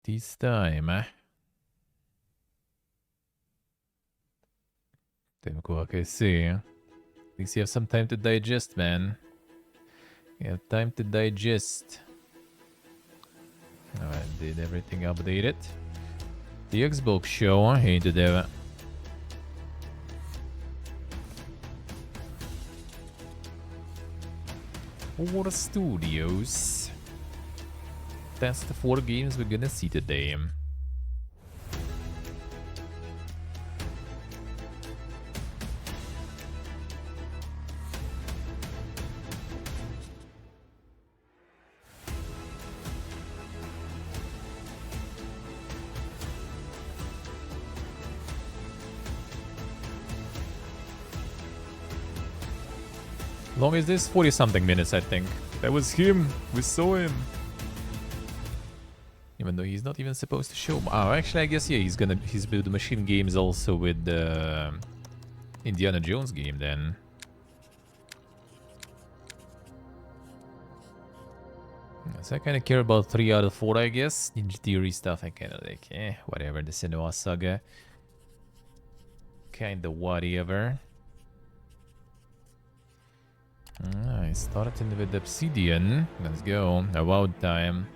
this time, eh? Tem qualche sì. At least you have some time to digest, man. You have time to digest. Alright, did everything updated? The Xbox show into there. Four studios. That's the 4 games we're gonna see today. Long as this 40 something minutes, I think. That was him. We saw him. Even though he's not even supposed to show. Oh, actually, I guess yeah, he's build the machine games also with the Indiana Jones game then. So I kind of care about 3 out of 4, I guess. Ninja Theory stuff, I kind of like, whatever. The Senua Saga, kind of whatever. I started with Obsidian. Let's go. About time.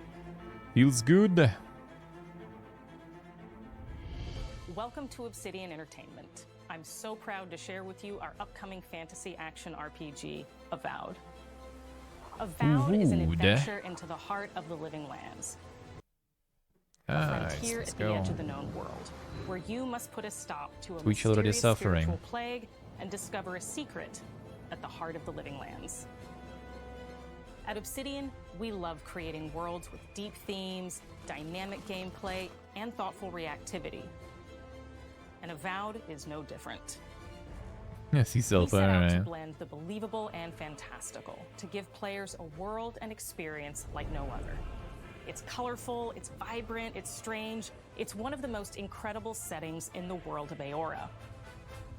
Feels good. Welcome to Obsidian Entertainment. I'm so proud to share with you our upcoming fantasy action RPG, Avowed. Avowed is an adventure into the heart of the living lands. A frontier at the edge of the known world, where you must put a stop to a mysterious spiritual plague and discover a secret at the heart of the living lands. At Obsidian, we love creating worlds with deep themes, dynamic gameplay, and thoughtful reactivity. And Avowed is no different. Yes, he's so far, right? To blend the believable and fantastical, to give players a world and experience like no other. It's colorful, it's vibrant, it's strange. It's one of the most incredible settings in the world of Aora.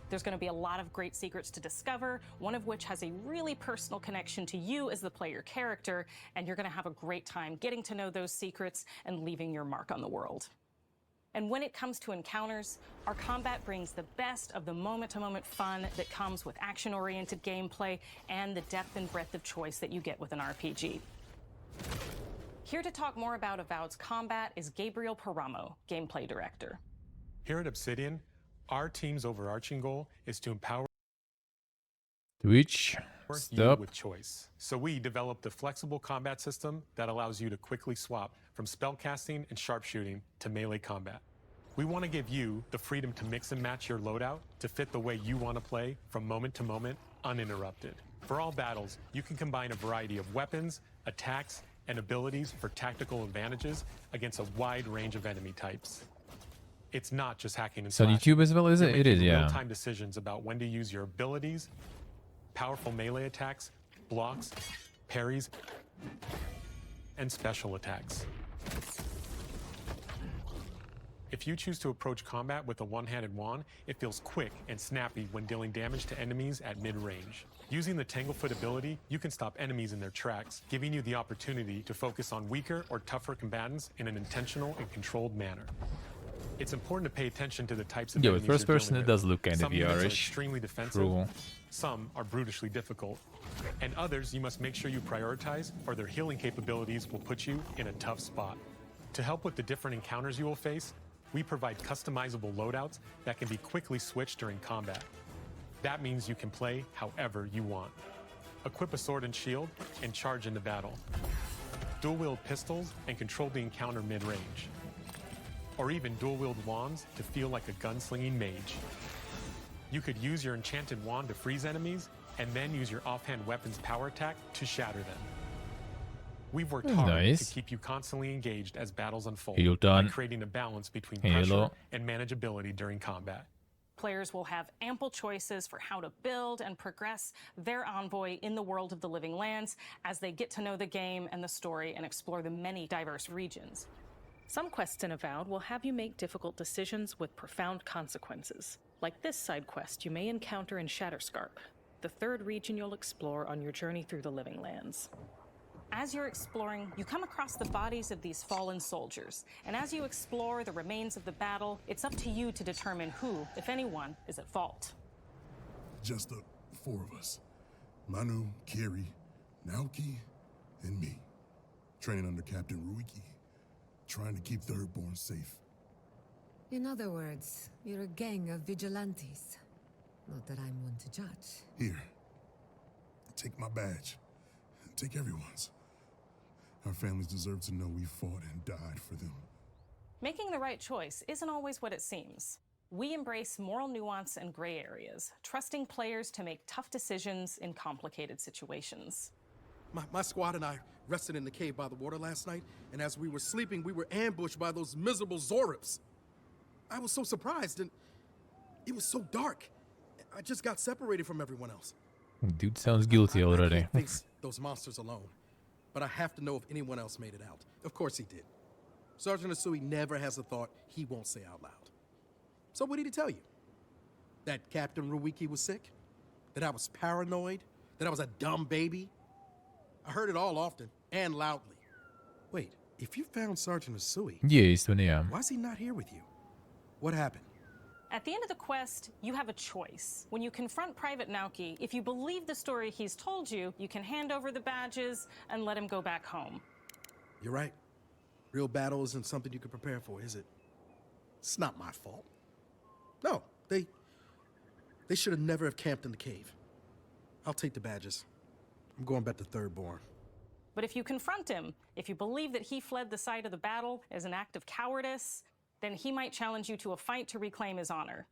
There's going to be a lot of great secrets to discover, one of which has a really personal connection to you as the player character, and you're going to have a great time getting to know those secrets and leaving your mark on the world. And when it comes to encounters, our combat brings the best of the moment-to-moment fun that comes with action-oriented gameplay and the depth and breadth of choice that you get with an RPG. Here to talk more about Avowed's combat is Gabriel Paramo, Gameplay Director. Here at Obsidian, our team's overarching goal is to empower Twitch. you with choice. So we developed a flexible combat system that allows you to quickly swap from spellcasting and sharpshooting to melee combat. We want to give you the freedom to mix and match your loadout to fit the way you want to play from moment to moment, uninterrupted. For all battles, you can combine a variety of weapons, attacks, and abilities for tactical advantages against a wide range of enemy types. It's not just hacking and slashing. On YouTube as well, is it? It is, yeah. Real-time decisions about when to use your abilities, powerful melee attacks, blocks, parries, and special attacks. If you choose to approach combat with a one-handed wand, it feels quick and snappy when dealing damage to enemies at mid-range. Using the Tanglefoot ability, you can stop enemies in their tracks, giving you the opportunity to focus on weaker or tougher combatants in an intentional and controlled manner. It's important to pay attention to the types of enemies with first person it does look kind of VR-ish. Some are extremely defensive, some are brutishly difficult, and others you must make sure you prioritize, or their healing capabilities will put you in a tough spot. To help with the different encounters you will face, we provide customizable loadouts that can be quickly switched during combat. That means you can play however you want. Equip a sword and shield and charge into battle. Dual-wield pistols and control the encounter mid-range. Or even dual-wield wands to feel like a gunslinging mage. You could use your enchanted wand to freeze enemies, and then use your offhand weapon's power attack to shatter them. We've worked hard to keep you constantly engaged as battles unfold, by creating a balance between pressure and manageability during combat. Players will have ample choices for how to build and progress their envoy in the world of the living lands as they get to know the game and the story and explore the many diverse regions. Some quests in Avowed will have you make difficult decisions with profound consequences, like this side quest you may encounter in Shatterscarp, the third region you'll explore on your journey through the living lands. As you're exploring, you come across the bodies of these fallen soldiers. And as you explore the remains of the battle, it's up to you to determine who, if anyone, is at fault. Just the 4 of us. Manu, Kiri, Naoki, and me. Training under Captain Ruiki. Trying to keep Thirdborn safe. In other words, you're a gang of vigilantes. Not that I'm one to judge. Here. Take my badge. Take everyone's. Our families deserve to know we fought and died for them. Making the right choice isn't always what it seems. We embrace moral nuance and gray areas, trusting players to make tough decisions in complicated situations. My squad and I rested in the cave by the water last night, and as we were sleeping, we were ambushed by those miserable Zorips. I was so surprised, and it was so dark. I just got separated from everyone else. Dude sounds guilty already. I can't face those monsters alone, but I have to know if anyone else made it out. Of course he did. Sergeant Asui never has a thought he won't say out loud. So what did he tell you? That Captain Ruiki was sick? That I was paranoid? That I was a dumb baby? I heard it all often and loudly. Wait, if you found Sergeant Asui, why is he not here with you? What happened? At the end of the quest, you have a choice. When you confront Private Naoki, if you believe the story he's told you, you can hand over the badges and let him go back home. You're right. Real battle isn't something you can prepare for, is it? It's not my fault. No, they should have never have camped in the cave. I'll take the badges. I'm going back to Thirdborn. But if you confront him, if you believe that he fled the site of the battle as an act of cowardice, then he might challenge you to a fight to reclaim his honor.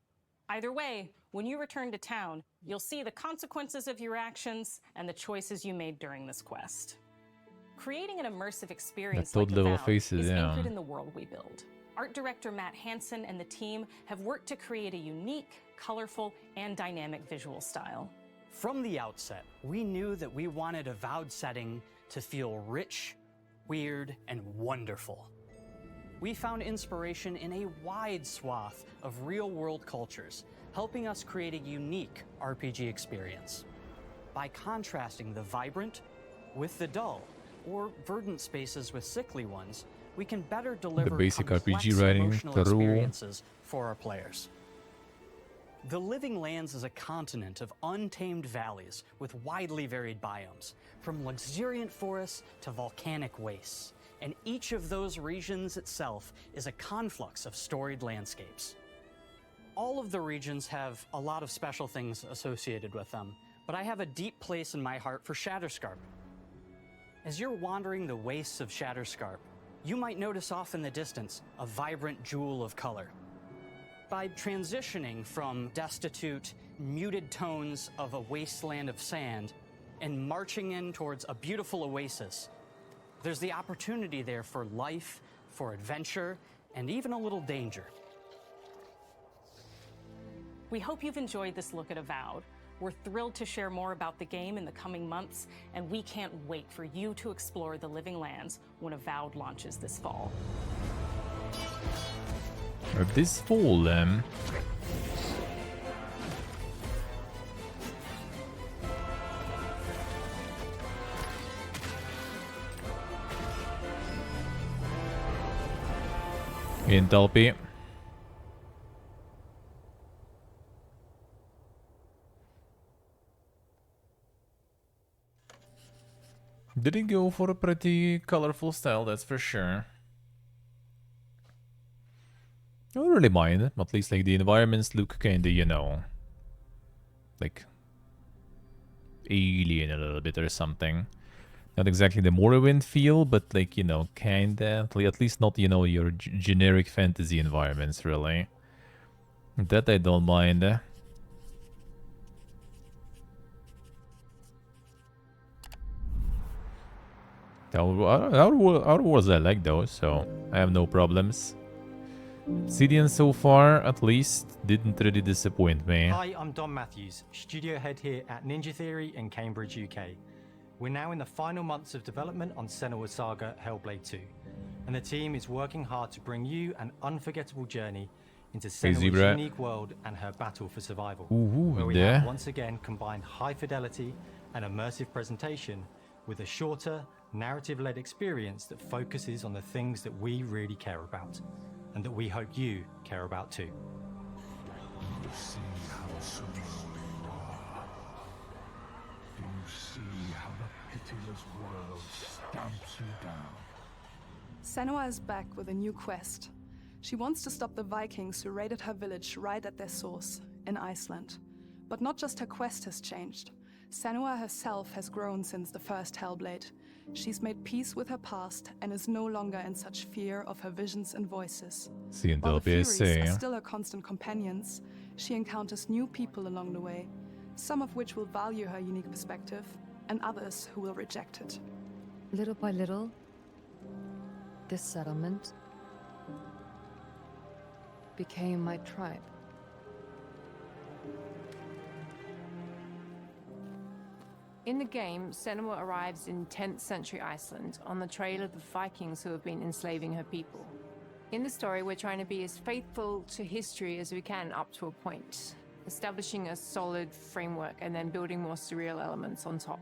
Either way, when you return to town, you'll see the consequences of your actions and the choices you made during this quest. Creating an immersive experience like the VOD is anchored in the world we build. Art director Matt Hansen and the team have worked to create a unique, colorful, and dynamic visual style. From the outset, we knew that we wanted a VOD setting to feel rich, weird, and wonderful. We found inspiration in a wide swath of real-world cultures, helping us create a unique RPG experience. By contrasting the vibrant with the dull, or verdant spaces with sickly ones, we can better deliver the basic complex RPG writing, emotional experiences for our players. The Living Lands is a continent of untamed valleys with widely varied biomes, from luxuriant forests to volcanic wastes. And each of those regions itself is a conflux of storied landscapes. All of the regions have a lot of special things associated with them, but I have a deep place in my heart for Shatterscarp. As you're wandering the wastes of Shatterscarp, you might notice off in the distance a vibrant jewel of color. By transitioning from destitute, muted tones of a wasteland of sand and marching in towards a beautiful oasis, there's the opportunity there for life, for adventure, and even a little danger. We hope you've enjoyed this look at Avowed. We're thrilled to share more about the game in the coming months, and we can't wait for you to explore the Living Lands when Avowed launches this fall. This fall, Intelpi. Didn't go for a pretty colorful style, that's for sure. I don't really mind, at least like the environments look kinda, you know, like alien a little bit or something. Not exactly the Morrowind feel, but like, you know, kinda, at least not, you know, your generic fantasy environments, really. That I don't mind. Outer Worlds I like though, so I have no problems. Obsidian so far, at least, didn't really disappoint me. Hi, I'm Don Matthews, studio head here at Ninja Theory in Cambridge, UK. We're now in the final months of development on Senua's Saga Hellblade 2, and the team is working hard to bring you an unforgettable journey into Senua's unique world and her battle for survival, where we have once again combined high fidelity and immersive presentation with a shorter, narrative-led experience that focuses on the things that we really care about, and that we hope you care about too. You see how small you are. Do you see how the pitiless world stamps you down? Senua is back with a new quest. She wants to stop the Vikings who raided her village right at their source, in Iceland. But not just her quest has changed. Senua herself has grown since the first Hellblade. She's made peace with her past and is no longer in such fear of her visions and voices. While the Furies are still her constant companions, she encounters new people along the way, some of which will value her unique perspective, and others who will reject it. Little by little, this settlement became my tribe. In the game, Senua arrives in 10th century Iceland on the trail of the Vikings who have been enslaving her people. In the story, we're trying to be as faithful to history as we can up to a point, establishing a solid framework and then building more surreal elements on top.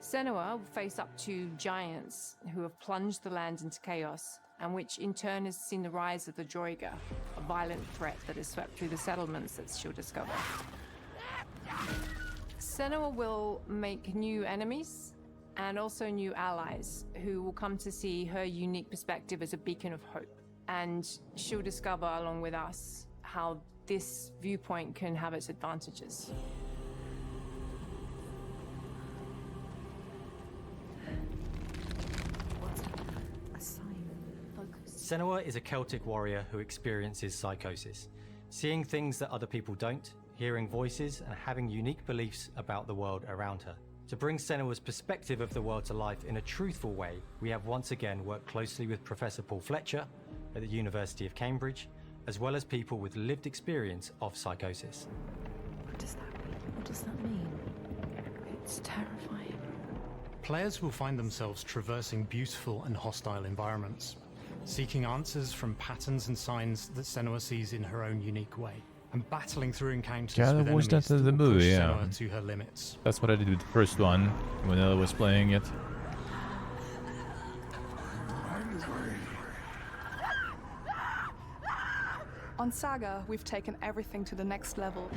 Senua will face up to giants who have plunged the land into chaos, and which in turn has seen the rise of the Droiga, a violent threat that has swept through the settlements that she'll discover. Senua will make new enemies and also new allies who will come to see her unique perspective as a beacon of hope. And she'll discover, along with us, how this viewpoint can have its advantages. Senua is a Celtic warrior who experiences psychosis, seeing things that other people don't, hearing voices, and having unique beliefs about the world around her. To bring Senua's perspective of the world to life in a truthful way, we have once again worked closely with Professor Paul Fletcher at the University of Cambridge, as well as people with lived experience of psychosis. What does that mean? What does that mean? It's terrifying. Players will find themselves traversing beautiful and hostile environments, seeking answers from patterns and signs that Senua sees in her own unique way, and battling through encounters with enemies that will push Senua to her limits. That's what I did with the first one when I was playing it. On Saga, we've taken everything to the next level.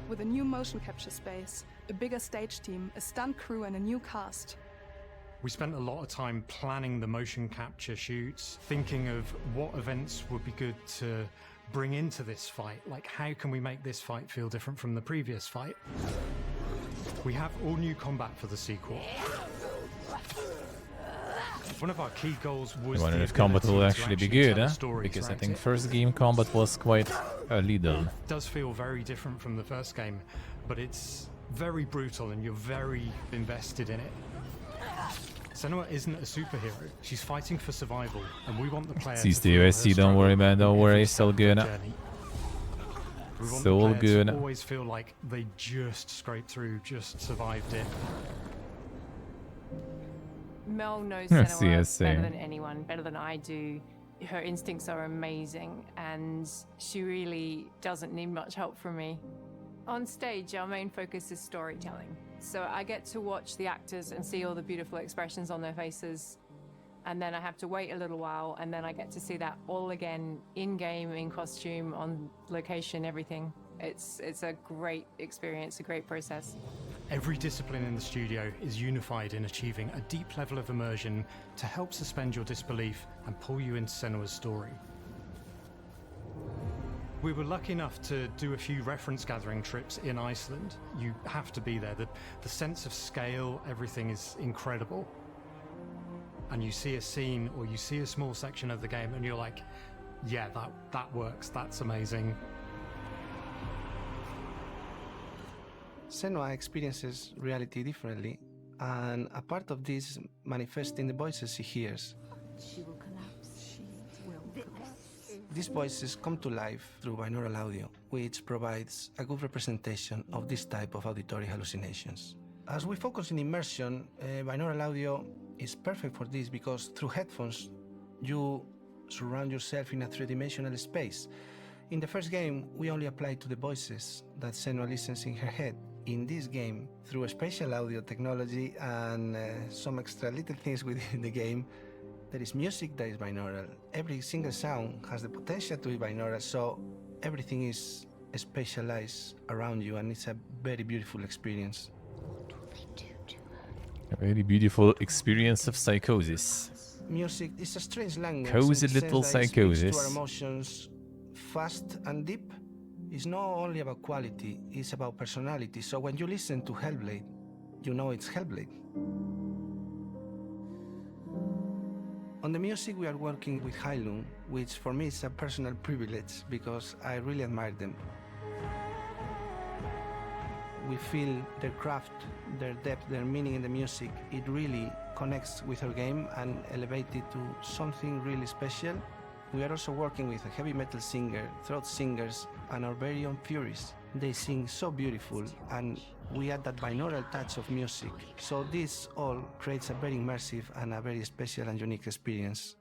With a new motion capture space, a bigger stage team, a stunt crew, and a new cast. We spent a lot of time planning the motion capture shoots, thinking of what events would be good to bring into this fight. Like, how can we make this fight feel different from the previous fight? We have all new combat for the sequel. One of our key goals was I wonder if combat will actually be good, because I think first game combat was quite a little. It does feel very different from the first game, but it's very brutal and you're very invested in it. Senua isn't a superhero. She's fighting for survival, and we want the player Sees the USC, don't worry, man, don't worry, still good. So good. Always feel like they just scraped through, just survived it. Mel knows Senua better than anyone, better than I do. Her instincts are amazing, and she really doesn't need much help from me. On stage, our main focus is storytelling. So I get to watch the actors and see all the beautiful expressions on their faces. And then I have to wait a little while, and then I get to see that all again, in-game, in costume, on location, everything. It's a great experience, a great process. Every discipline in the studio is unified in achieving a deep level of immersion to help suspend your disbelief and pull you into Senua's story. We were lucky enough to do a few reference gathering trips in Iceland. You have to be there. The sense of scale, everything is incredible. And you see a scene or you see a small section of the game and you're like, yeah, that works, that's amazing. Senua experiences reality differently, and a part of this manifests in the voices she hears. She will collapse. She will collapse. These voices come to life through binaural audio, which provides a good representation of this type of auditory hallucinations. As we focus in immersion, binaural audio is perfect for this because through headphones, you surround yourself in a three-dimensional space. In the first game, we only applied to the voices that Senua listens in her head, in this game, through spatial audio technology and some extra little things within the game, there is music that is binaural. Every single sound has the potential to be binaural, so everything is spatialized around you, and it's a very beautiful experience. A very beautiful experience of psychosis. Music is a strange language. Cozy in the little sense that it speaks to our psychosis. emotions fast and deep. It's not only about quality, it's about personality. So when you listen to Hellblade, you know it's Hellblade. On the music, we are working with Heilung, which for me is a personal privilege because I really admire them. We feel their craft, their depth, their meaning in the music. It really connects with our game and elevates it to something really special. We are also working with a heavy metal singer, throat singers, and our very own Furies. They sing so beautiful, and we add that binaural touch of music. So this all creates a very immersive and a very special and unique experience.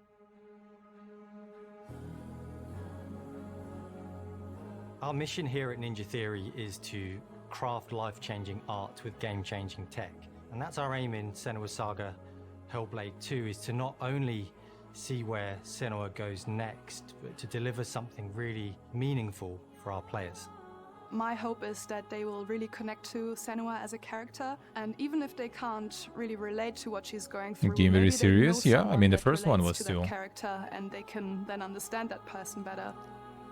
Our mission here at Ninja Theory is to craft life-changing art with game-changing tech. And that's our aim in Senua's Saga Hellblade 2, is to not only see where Senua goes next, but to deliver something really meaningful for our players. My hope is that they will really connect to Senua as a character, and even if they can't really relate to what she's going through, Game very maybe they serious, know yeah. I someone mean, the that first one relates was to that too. character, and they can then understand that person better.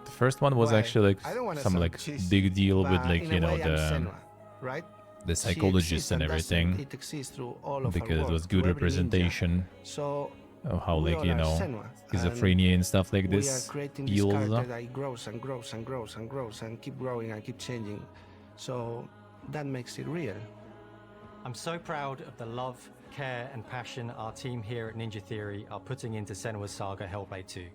The first one was Well, actually I don't like wanna some sound like cheesy, big deal with but like, in you a know, way, I'm the Senua, right? the She psychologists exists and doesn't everything, It exists through all of because our it work, was through good every ninja. representation So of how we like, all you are know, Senua, schizophrenia and stuff like we this are creating this feels. character that it grows and grows and grows and grows and keep growing and keep changing. So that makes it real. I'm so proud of the love, care, and passion our team here at Ninja Theory are putting into Senua's Saga Hellblade 2.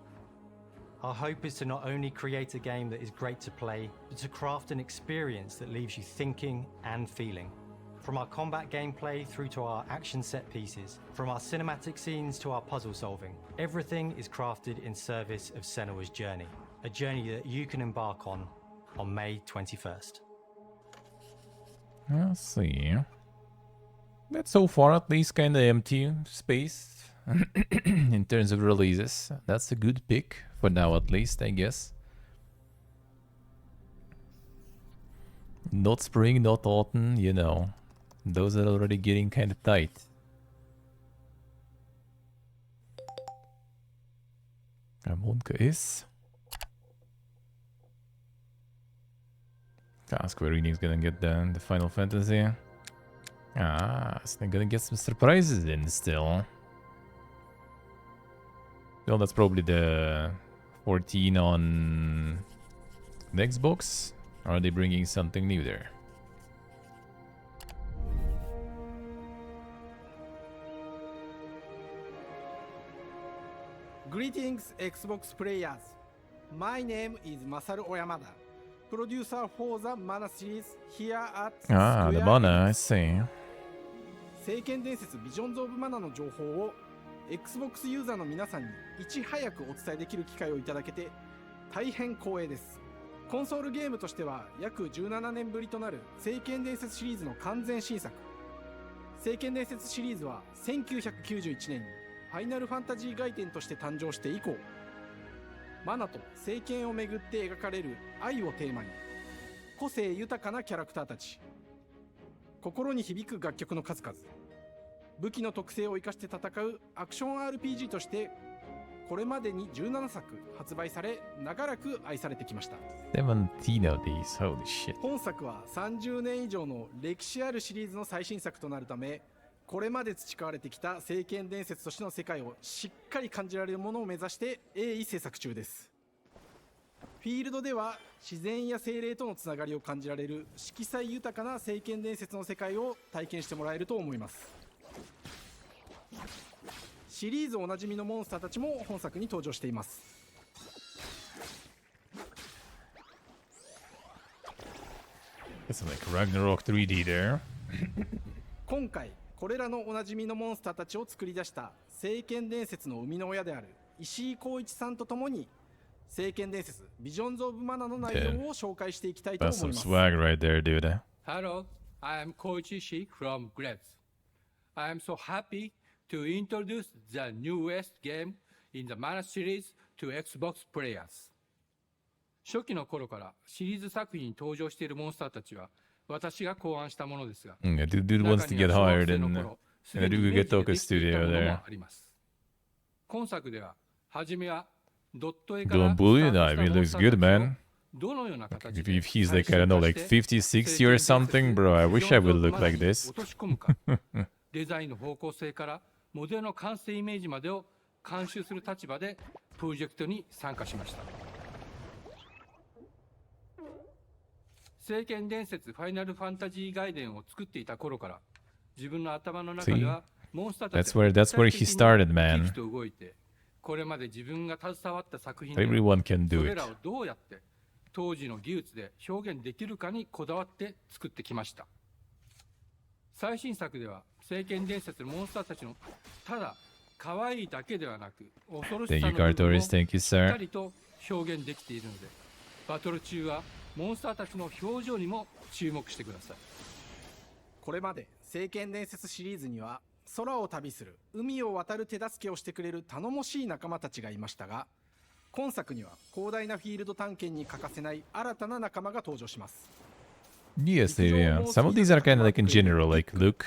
Our hope is to not only create a game that is great to play, but to craft an experience that leaves you thinking and feeling. From our combat gameplay through to our action set pieces, from our cinematic scenes to our puzzle solving, everything is crafted in service of Senua's journey, a journey that you can embark on May 21st. Let's see. That's so far at least kind of empty space in terms of releases. That's a good pick for now, at least, I guess. Not spring, not autumn, you know. Those are already getting kind of tight. Monka is. Square Enix gonna get the Final Fantasy. So they're gonna get some surprises in still. Well, that's probably the 14 on the Xbox. Or are they bringing something new there? Greetings, Xbox players. My name is Masaru Oyamada, producer for the Mana series here at Square The Mana, I Enix. see. 聖剣伝説ビジョンズ・オブ・マナの情報を Xbox ユーザーの皆さんにいち早くお伝えできる機会をいただけて大変光栄です。コンソールゲームとしては約17年ぶりとなる聖剣伝説シリーズの完全新作。聖剣伝説シリーズは1991年にファイナルファンタジー外伝として誕生して以降、マナと聖剣をめぐって描かれる愛をテーマに、個性豊かなキャラクターたち、心に響く楽曲の数々、武器の特性を生かして戦うアクション RPG としてこれまでに17作発売され、長らく愛されてきました。17 of these, holy shit. 本作は30年以上の歴史あるシリーズの最新作となるため、これまで培われてきた聖剣伝説としての世界をしっかり感じられるものを目指して鋭意制作中です。フィールドでは自然や精霊とのつながりを感じられる色彩豊かな聖剣伝説の世界を体験してもらえると思います。シリーズおなじみのモンスターたちも本作に登場しています。It's like Ragnarok 3D there. 今回これらのおなじみのモンスターたちを作り出した聖剣伝説の生みの親である石井浩一さんとともに聖剣伝説ビジョンズ・オブ・マナの内容を紹介していきたいと That's 思い some ます。 swag right there, dude. Hello, I am Koichi Shi from Gretz. I am so happy to introduce the newest game in the Mana series to Xbox players. 初期の頃からシリーズ作品に登場しているモンスターたちは私が考案したものですが、 Dude wants to get hired in Rugetoku Studio there. 今作では初めはドット絵か Don't ら bully him. I mean, he looks good, man. どのような形 If he's like, I don't know, like 50, 60 or something, bro, I wish I would look like this. 落とし込むかデザインの方向性からモデルの完成イメージまでを監修する立場でプロジェクトに参加しました。聖剣伝説ファイナルファンタジー外伝を作っていた頃から自分の頭の中ではモンスターたちが That's where he started, man. 生きと動いてこれまで自分が携わった作品で Everyone can そ do れ it. らをどうやって当時の技術で表現できるかにこだわって作ってきました。最新作では聖剣伝説のモンスターたちのただ可愛いだけではなく恐ろしさの部分をしっかりと表現できているのでバトル中はモンスターたちの表情にも注目してください。これまで聖剣伝説シリーズには空を旅する海を渡る手助けをしてくれる頼もしい仲間たちがいましたが、今作には広大なフィールド探検に欠かせない新たな仲間が登場します。 Yes, yeah. Some of these are kind of like in general, like, look.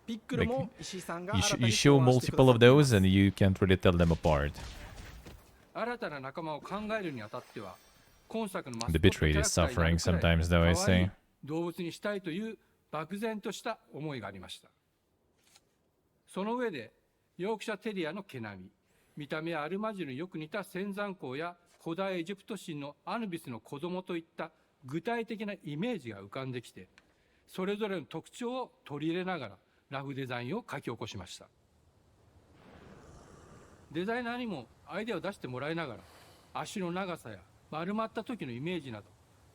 ピックルも石井さんが You 新たに show 考案してく multiple ださ of っていま those す。 and you can't really tell them apart. 新たな仲間を考えるにあたっては今作のマスコッ The トキャ bitrate ラ is クターになる suffering くらい sometimes, though, I 可愛い say. 動物にしたいという漠然とした思いがありました。その上でヨークシャテリアの毛並み、見た目はアルマジルによく似た仙山港や古代エジプト神のアヌビスの子供といった具体的なイメージが浮かんできて、それぞれの特徴を取り入れながらラフデザインを書き起こしました。デザイナーにもアイデアを出してもらいながら足の長さや丸まった時のイメージなど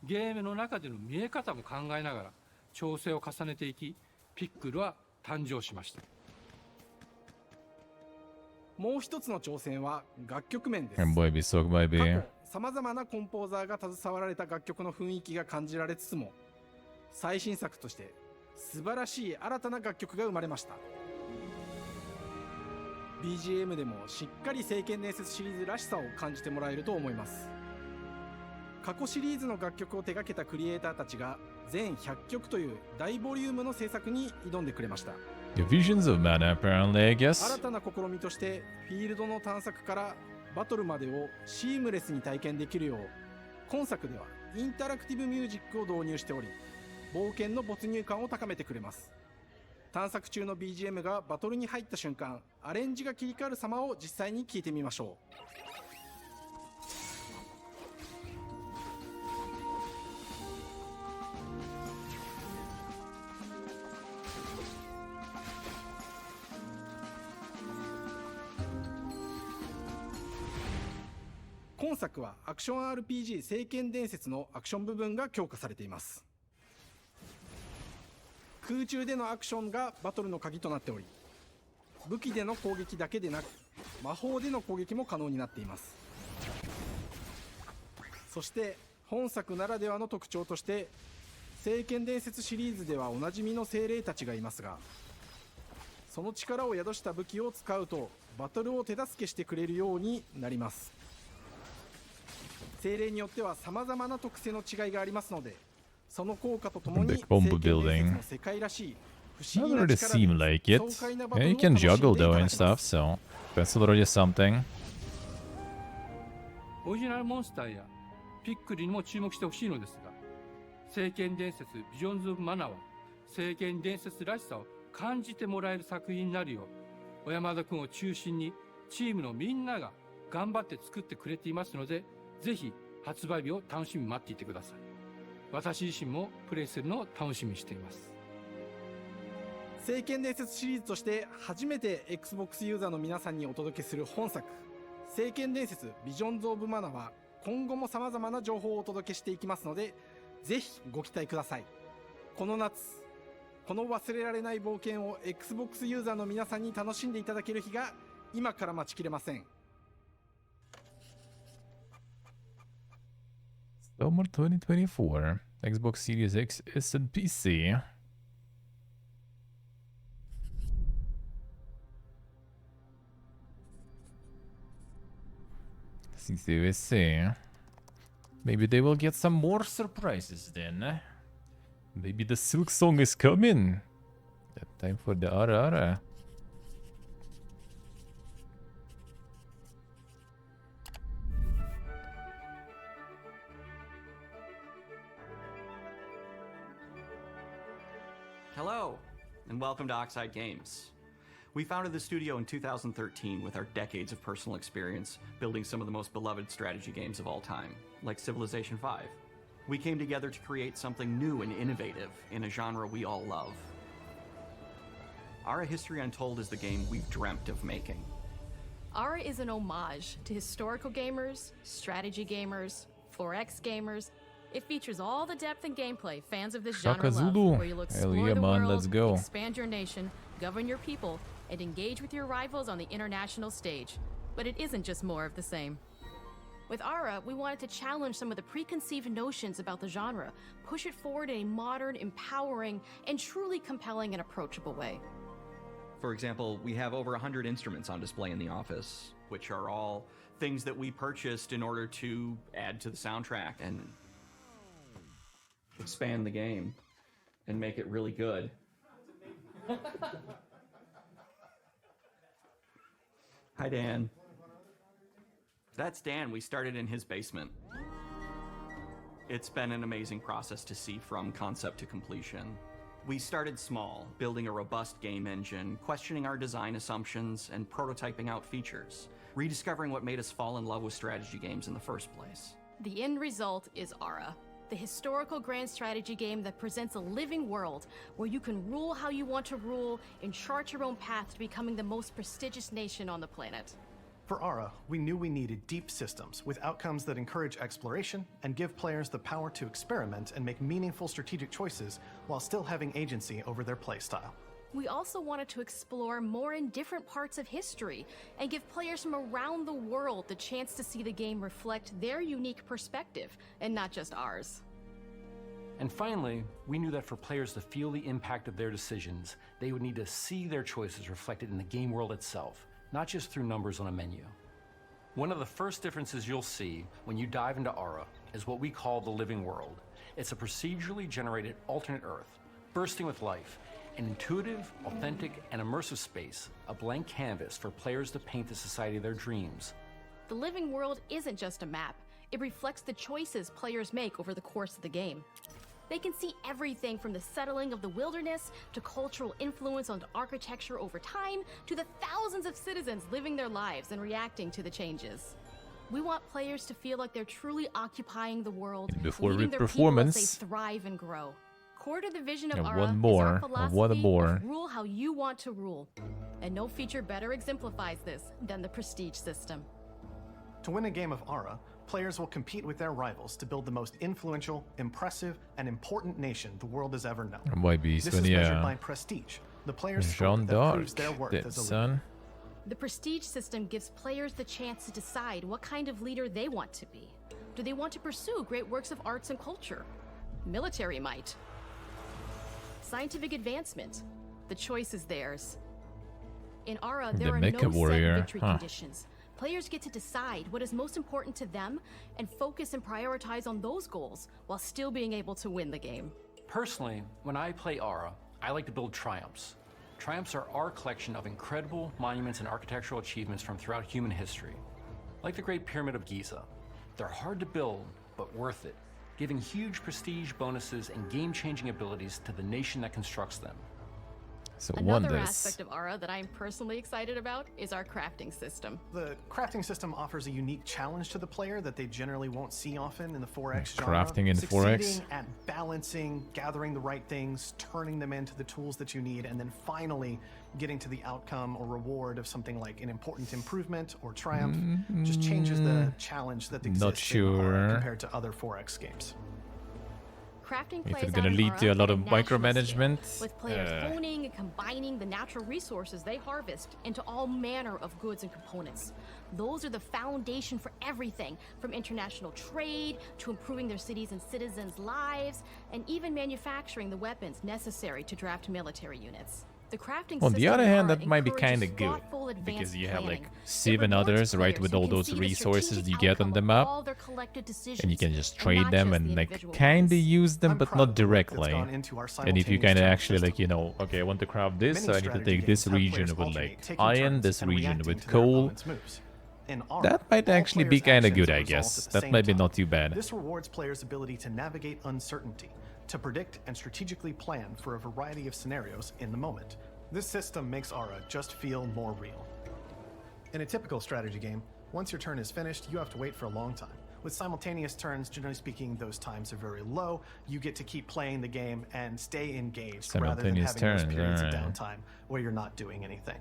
ゲームの中での見え方も考えながら調整を重ねていき、ピックルは誕生しました。もう一つの挑戦は楽曲面です。 And boy, be so 過 baby. 去さまざまなコンポーザーが携わられた楽曲の雰囲気が感じられつつも、最新作として素晴らしい新たな楽曲が生まれました。 BGM でもしっかり聖剣伝説シリーズらしさを感じてもらえると思います。過去シリーズの楽曲を手掛けたクリエイターたちが全100曲という大ボリュームの制作に挑んでくれました。 The visions of mana, apparently, I guess. 新たな試みとしてフィールドの探索からバトルまでをシームレスに体験できるよう、今作ではインタラクティブミュージックを導入しており、冒険の没入感を高めてくれます。探索中の BGM がバトルに入った瞬間、アレンジが切り替わる様を実際に聞いてみましょう。今作はアクション RPG 聖剣伝説のアクション部分が強化されています。空中でのアクションがバトルの鍵となっており、武器での攻撃だけでなく魔法での攻撃も可能になっています。そして本作ならではの特徴として聖剣伝説シリーズではおなじみの精霊たちがいますが、その力を宿した武器を使うとバトルを手助けしてくれるようになります。精霊によっては様々な特性の違いがありますので、その効果とともに聖剣伝説の世界らしい不思議 Doesn't な really 力 seem で like it. 爽快なバ Yeah, トル you を can 楽しんでい juggle ただ though け and ます。 stuff, so that's already something. オリジナルモンスターやピックルにも注目してほしいのですが、聖剣伝説ビジョンズ・オブ・マナは聖剣伝説らしさを感じてもらえる作品になるよう小山田君を中心にチームのみんなが頑張って作ってくれていますので、ぜひ発売日を楽しみに待っていてください。私自身もプレイするのを楽しみにしています。聖剣伝説シリーズとして初めて Xbox ユーザーの皆さんにお届けする本作聖剣伝説ビジョンズ・オブ・マナは今後も様々な情報をお届けしていきますので、ぜひご期待ください。この夏、この忘れられない冒険を Xbox ユーザーの皆さんに楽しんでいただける日が今から待ちきれません。Summer 2024, Xbox Series X, S, and PC. We see. Maybe they will get some more surprises then. Maybe the Silk Song is coming. Time for the Ara. Hello, and welcome to Oxide Games. We founded the studio in 2013 with our decades of personal experience building some of the most beloved strategy games of all time, like Civilization V. We came together to create something new and innovative in a genre we all love. Ara History Untold is the game we've dreamt of making. Ara is an homage to historical gamers, strategy gamers, 4X gamers. It features all the depth and gameplay fans of this Shaka genre love, Zulu. where you'll Hell explore yeah, the man, world, let's go. expand your nation, govern your people, and engage with your rivals on the international stage. But it isn't just more of the same. With Ara, we wanted to challenge some of the preconceived notions about the genre, push it forward in a modern, empowering, and truly compelling and approachable way. For example, we have over 100 instruments on display in the office, which are all things that we purchased in order to add to the soundtrack and expand the game and make it really good. Hi, Dan. That's Dan. We started in his basement. It's been an amazing process to see from concept to completion. We started small, building a robust game engine, questioning our design assumptions, and prototyping out features, rediscovering what made us fall in love with strategy games in the first place. The end result is Ara, the historical grand strategy game that presents a living world where you can rule how you want to rule and chart your own path to becoming the most prestigious nation on the planet. For Ara, we knew we needed deep systems with outcomes that encourage exploration and give players the power to experiment and make meaningful strategic choices while still having agency over their playstyle. We also wanted to explore more in different parts of history and give players from around the world the chance to see the game reflect their unique perspective and not just ours. And finally, we knew that for players to feel the impact of their decisions, they would need to see their choices reflected in the game world itself, not just through numbers on a menu. One of the first differences you'll see when you dive into Ara is what we call the living world. It's a procedurally generated alternate Earth, bursting with life, an intuitive, authentic, and immersive space, a blank canvas for players to paint the society of their dreams. The living world isn't just a map, it reflects the choices players make over the course of the game. They can see everything from the settling of the wilderness to cultural influence on architecture over time to the thousands of citizens living their lives and reacting to the changes. We want players to feel like they're truly occupying the world, Before leading their performance. people as they thrive and grow. Core to the vision of And Ara one is more, our and philosophy one more. of rule how you want to rule. And no feature better exemplifies this than the prestige system. To win a game of Ara, players will compete with their rivals to build the most influential, impressive, and important nation the world has ever known. YB, This so is measured yeah. by prestige, the player's Jean story that proves d'Arc, their worth that as a leader. son. The prestige system gives players the chance to decide what kind of leader they want to be. Do they want to pursue great works of arts and culture? Military might? Scientific advancement? The choice is theirs. In Ara, there The are Mecha no Warrior, set victory huh. conditions. Players get to decide what is most important to them and focus and prioritize on those goals while still being able to win the game. Personally, when I play Ara, I like to build triumphs. Triumphs are our collection of incredible monuments and architectural achievements from throughout human history. Like the Great Pyramid of Giza. They're hard to build, but worth it, giving huge prestige bonuses and game-changing abilities to the nation that constructs them. So Another aspect of Ara that I'm personally excited about is our crafting system. The crafting system offers a unique challenge to the player that they generally won't see often in the 4X genre. Crafting in 4X. Succeeding at balancing, gathering the right things, turning them into the tools that you need, and then finally getting to the outcome or reward of something like an important improvement or triumph just changes the challenge that exists Not in Ara sure. compared to other 4X games. Crafting If plays it's out gonna in lead Ara to a lot at of national micromanagement, scale, with players honing and combining the natural resources they harvest into all manner of goods and components. Those are the foundation for everything, from international trade to improving their cities and citizens' lives, and even manufacturing the weapons necessary to draft military units. The crafting On the system other in hand, Aura that might be encourages kind of good, thoughtful, because advanced you have like planning. 7 rewards others, right, players with who all can those see the resources strategic you get on outcome the of map, all their collective decisions, and you can just and trade not them just the and like individual kind of ones. use them, I'm but proud not of the work that's directly. gone into our And if you simultaneous kind of turn actually system. like, you know, okay, I want to craft this, Many so I need to strategy take this games have region players with alternate like taking iron, turns this and region reacting with to their coal. opponent's moves. In Aura, That might all actually be players' kind of actions good, are I resolved guess. at the That same might be time. not too bad. This rewards players' ability to navigate uncertainty, to predict and strategically plan for a variety of scenarios in the moment. This system makes Aura just feel more real. In a typical strategy game, once your turn is finished, you have to wait for a long time. With simultaneous turns, generally speaking, those times are very low. You get to keep playing the game and stay engaged rather than Simultaneous having those turns, periods of alright. downtime where you're not doing anything.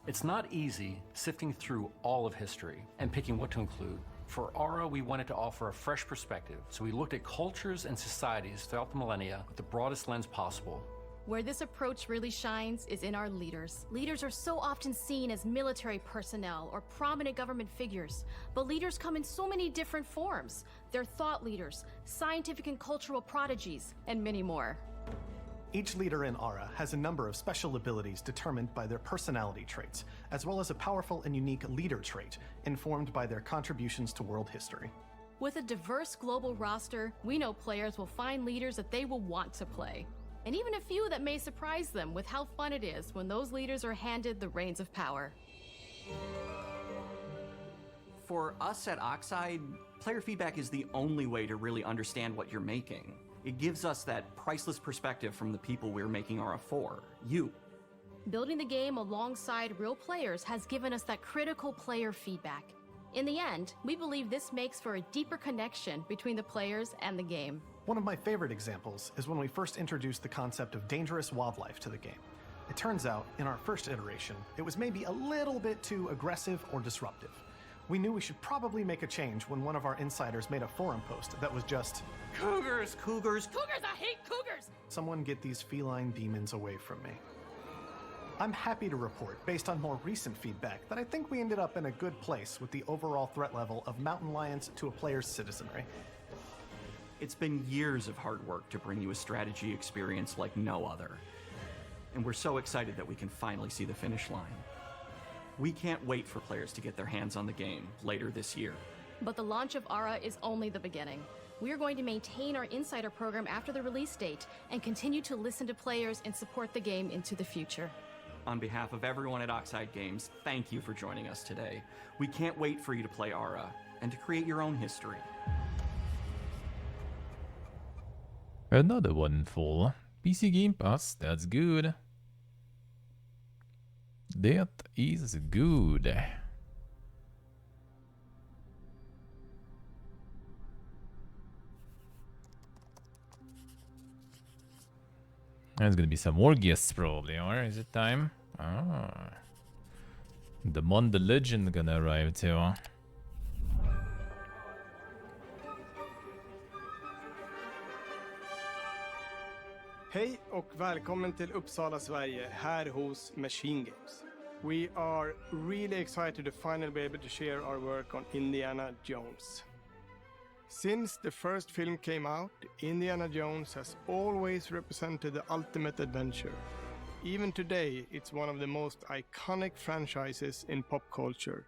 It's not easy sifting through all of history and picking what to include. For Aura, we wanted to offer a fresh perspective, so we looked at cultures and societies throughout the millennia with the broadest lens possible. Where this approach really shines is in our leaders. Leaders are so often seen as military personnel or prominent government figures, but leaders come in so many different forms. They're thought leaders, scientific and cultural prodigies, and many more. Each leader in Aura has a number of special abilities determined by their personality traits, as well as a powerful and unique leader trait informed by their contributions to world history. With a diverse global roster, we know players will find leaders that they will want to play. And even a few that may surprise them with how fun it is when those leaders are handed the reins of power. For us at Oxide, player feedback is the only way to really understand what you're making. It gives us that priceless perspective from the people we're making Aura for, you. Building the game alongside real players has given us that critical player feedback. In the end, we believe this makes for a deeper connection between the players and the game. One of my favorite examples is when we first introduced the concept of dangerous wildlife to the game. It turns out, in our first iteration, it was maybe a little bit too aggressive or disruptive. We knew we should probably make a change when one of our insiders made a forum post that was just, Cougars, cougars, Cougars, I hate cougars! "Someone get these feline demons away from me." I'm happy to report, based on more recent feedback, that I think we ended up in a good place with the overall threat level of mountain lions to a player's citizenry. It's been years of hard work to bring you a strategy experience like no other. And we're so excited that we can finally see the finish line. We can't wait for players to get their hands on the game later this year. But the launch of Aura is only the beginning. We are going to maintain our insider program after the release date and continue to listen to players and support the game into the future. On behalf of everyone at Oxide Games, thank you for joining us today. We can't wait for you to play Aura and to create your own history. Another one full. PC Game Pass, that's good. That is good. There's gonna be some more guests probably, or is it time? Ah. The Mon the Legend gonna arrive too. Hej och välkommen till Uppsala, Sverige, här hos Machine Games. We are really excited to finally be able to share our work on Indiana Jones. Since the first film came out, Indiana Jones has always represented the ultimate adventure. Even today, it's one of the most iconic franchises in pop culture.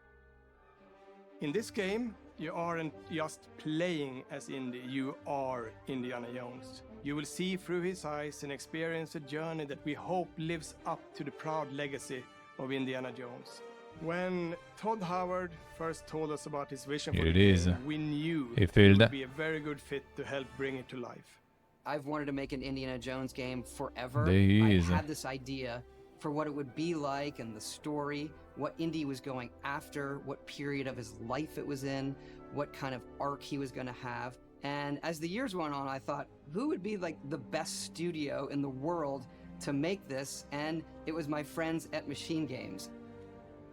In this game, you aren't just playing as Indy, you are Indiana Jones. You will see through his eyes and experience a journey that we hope lives up to the proud legacy of Indiana Jones. When Todd Howard first told us about his vision for Here the it is. game, we knew He it failed. would be a very good fit to help bring it to life. I've wanted to make an Indiana Jones game forever. There he I is. had this idea for what it would be like and the story, what Indy was going after, what period of his life it was in, what kind of arc he was going to have. And as the years went on, I thought, who would be like the best studio in the world to make this? And it was my friends at Machine Games.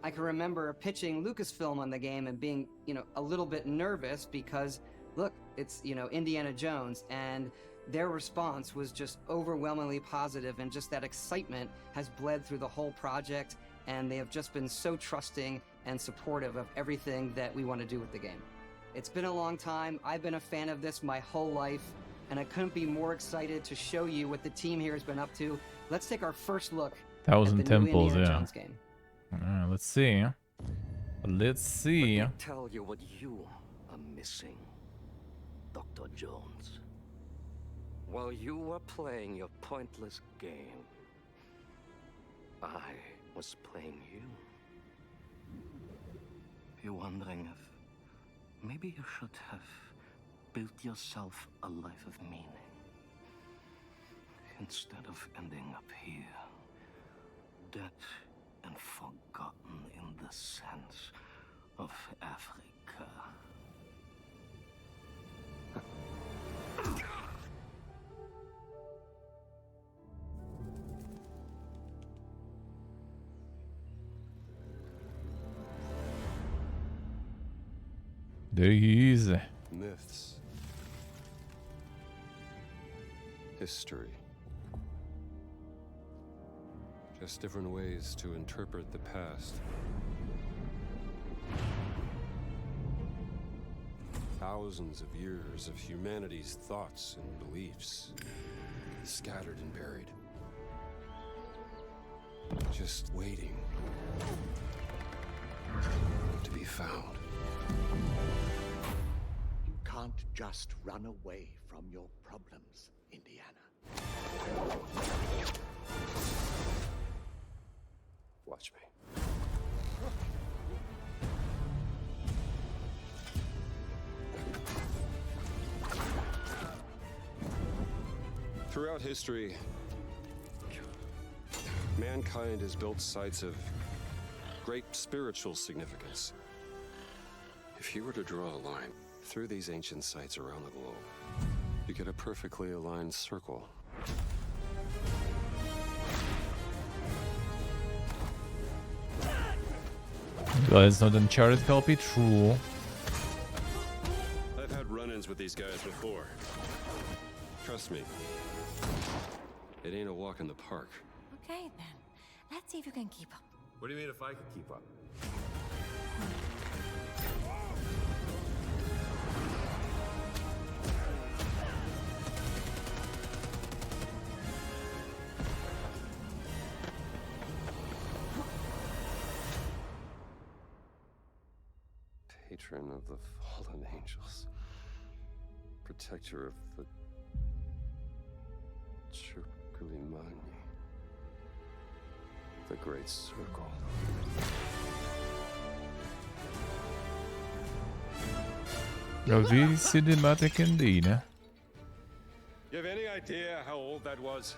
I can remember pitching Lucasfilm on the game and being, a little bit nervous because, look, it's, Indiana Jones, and their response was just overwhelmingly positive, and just that excitement has bled through the whole project, and they have just been so trusting and supportive of everything that we want to do with the game. It's been a long time. I've been a fan of this my whole life, and I couldn't be more excited to show you what the team here has been up to. Let's take our first look 1,000 at the new temples, Indiana yeah. Jones game. Let's see. Let's see. Let me tell you what you are missing, Dr. Jones. While you were playing your pointless game, I was playing you. You're wondering if maybe you should have built yourself a life of meaning instead of ending up here, dead and forgotten in the sense of Africa. There he is. Myths. History. Just different ways to interpret the past. Thousands of years of humanity's thoughts and beliefs, scattered and buried. Just waiting to be found. You can't just run away from your problems, Indiana. Watch me. Throughout history, mankind has built sites of great spiritual significance. If you were to draw a line through these ancient sites around the globe, you get a perfectly aligned circle. It's not Uncharted copy, true. I've had run-ins with these guys before. Trust me, it ain't a walk in the park. Okay, then. Let's see if you can keep up. What do you mean if I could keep up? Patron of the fallen angels. Protector of the Churkulimani. The Great Circle. Very cinematic indeed. You have any idea how old that was?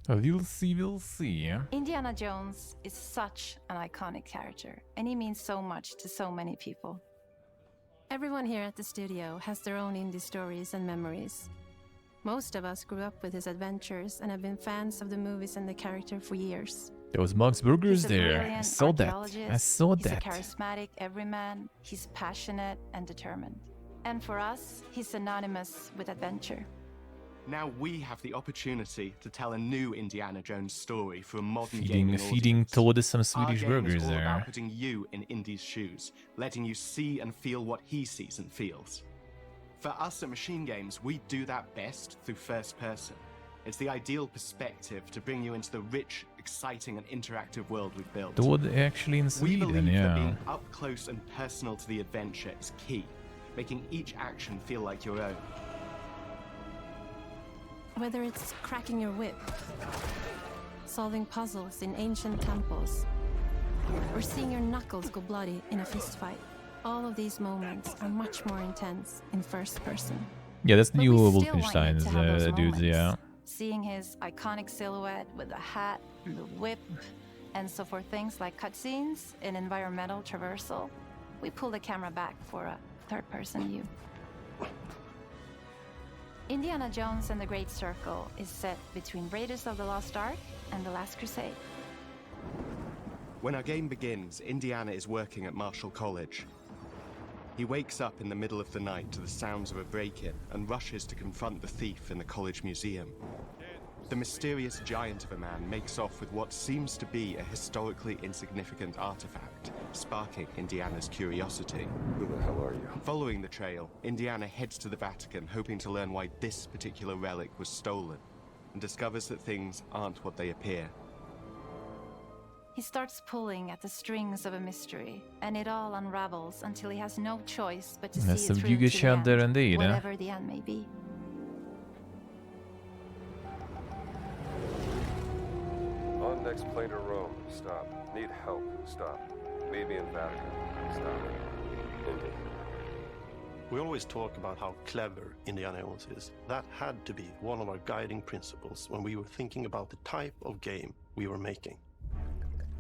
We'll see, we'll see. Indiana Jones is such an iconic character, and he means so much to so many people. Everyone here at the studio has their own indie stories and memories. Most of us grew up with his adventures and have been fans of the movies and the character for years. There was Mark's Burgers He's a there. I brilliant saw that. I archaeologist, saw he's that. a charismatic everyman, he's passionate and determined. And for us, he's synonymous with adventure. Now we have the opportunity to tell a new Indiana Jones story for a modern Feeding gaming Todd some Our Swedish game burgers is all there. about putting you in Indy's shoes, letting you see and feel what he sees and feels. For us at Machine Games, we do that best through first person. It's the ideal perspective to bring you into the rich, exciting and interactive world we've built. Todd actually in We Sweden, believe that yeah. being up close and personal to the adventure is key, making each action feel like your own. Whether it's cracking your whip, solving puzzles in ancient temples, or seeing your knuckles go bloody in a fistfight, all of these moments are much more intense in first person. Yeah, that's But new we still want you Wolfenstein's to have those dudes, yeah. moments. Seeing his iconic silhouette with the hat, the whip, and so for things like cutscenes and environmental traversal, we pull the camera back for a third-person view. Indiana Jones and the Great Circle is set between Raiders of the Lost Ark and The Last Crusade. When our game begins, Indiana is working at Marshall College. He wakes up in the middle of the night to the sounds of a break-in and rushes to confront the thief in the college museum. The mysterious giant of a man makes off with what seems to be a historically insignificant artifact, sparking Indiana's curiosity. Who the hell are you? Following the trail, Indiana heads to the Vatican, hoping to learn why this particular relic was stolen, and discovers that things aren't what they appear. He starts pulling at the strings of a mystery, and it all unravels until he has no choice but to see Nästan it through bjuder to the kändare end, än det, ne? whatever the end may be. On next plane to Rome. Stop. Need help. Stop. Meet me in Vatican. Stop. Indy. We always talk about how clever Indiana Jones is. That had to be one of our guiding principles when we were thinking about the type of game we were making.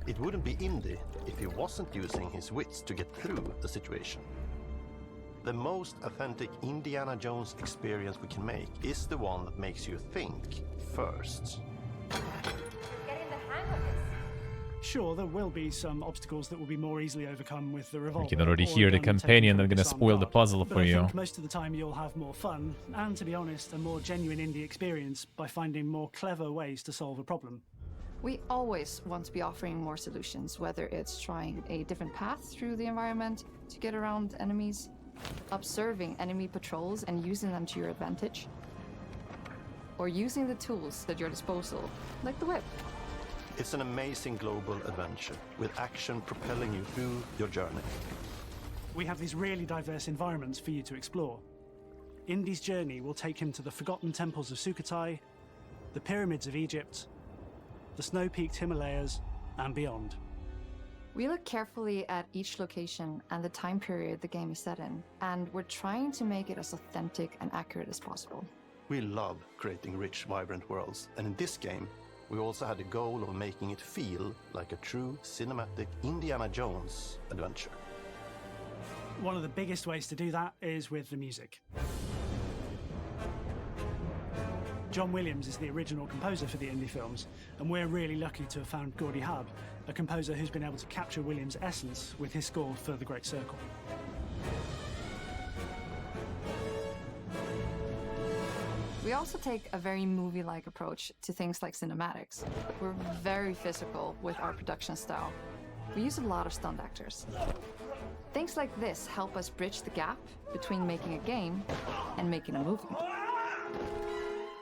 It wouldn't be Indy if he wasn't using his wits to get through the situation. The most authentic Indiana Jones experience we can make is the one that makes you think first. Sure, there will be some obstacles that will be more easily overcome with the revolver. You can already or hear the gun companion taken that's from gonna disarmed spoil the guard. puzzle But for I you. think most of the time you'll have more fun, and to be honest, a more genuine indie experience by finding more clever ways to solve a problem. We always want to be offering more solutions, whether it's trying a different path through the environment to get around enemies, observing enemy patrols and using them to your advantage, or using the tools at your disposal, like the whip. It's an amazing global adventure with action propelling you through your journey. We have these really diverse environments for you to explore. Indy's journey will take him to the forgotten temples of Sukhothai, the pyramids of Egypt, the snow-peaked Himalayas, and beyond. We look carefully at each location and the time period the game is set in, and we're trying to make it as authentic and accurate as possible. We love creating rich, vibrant worlds, and in this game, we also had the goal of making it feel like a true cinematic Indiana Jones adventure. One of the biggest ways to do that is with the music. John Williams is the original composer for the indie films, and we're really lucky to have found Gordy Hub, a composer who's been able to capture Williams' essence with his score for The Great Circle. We also take a very movie-like approach to things like cinematics. We're very physical with our production style. We use a lot of stunt actors. Things like this help us bridge the gap between making a game and making a movie.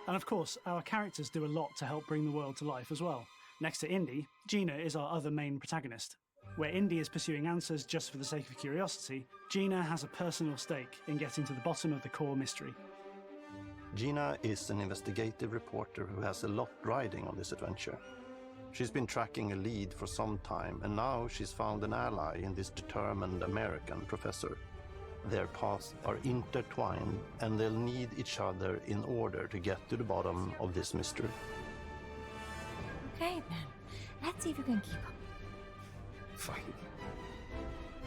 And of course, our characters do a lot to help bring the world to life as well. Next to Indy, Gina is our other main protagonist. Where Indy is pursuing answers just for the sake of curiosity, Gina has a personal stake in getting to the bottom of the core mystery. Gina is an investigative reporter who has a lot riding on this adventure. She's been tracking a lead for some time, and now she's found an ally in this determined American professor. Their paths are intertwined, and they'll need each other in order to get to the bottom of this mystery. Okay then, let's see if you can keep up. Fine.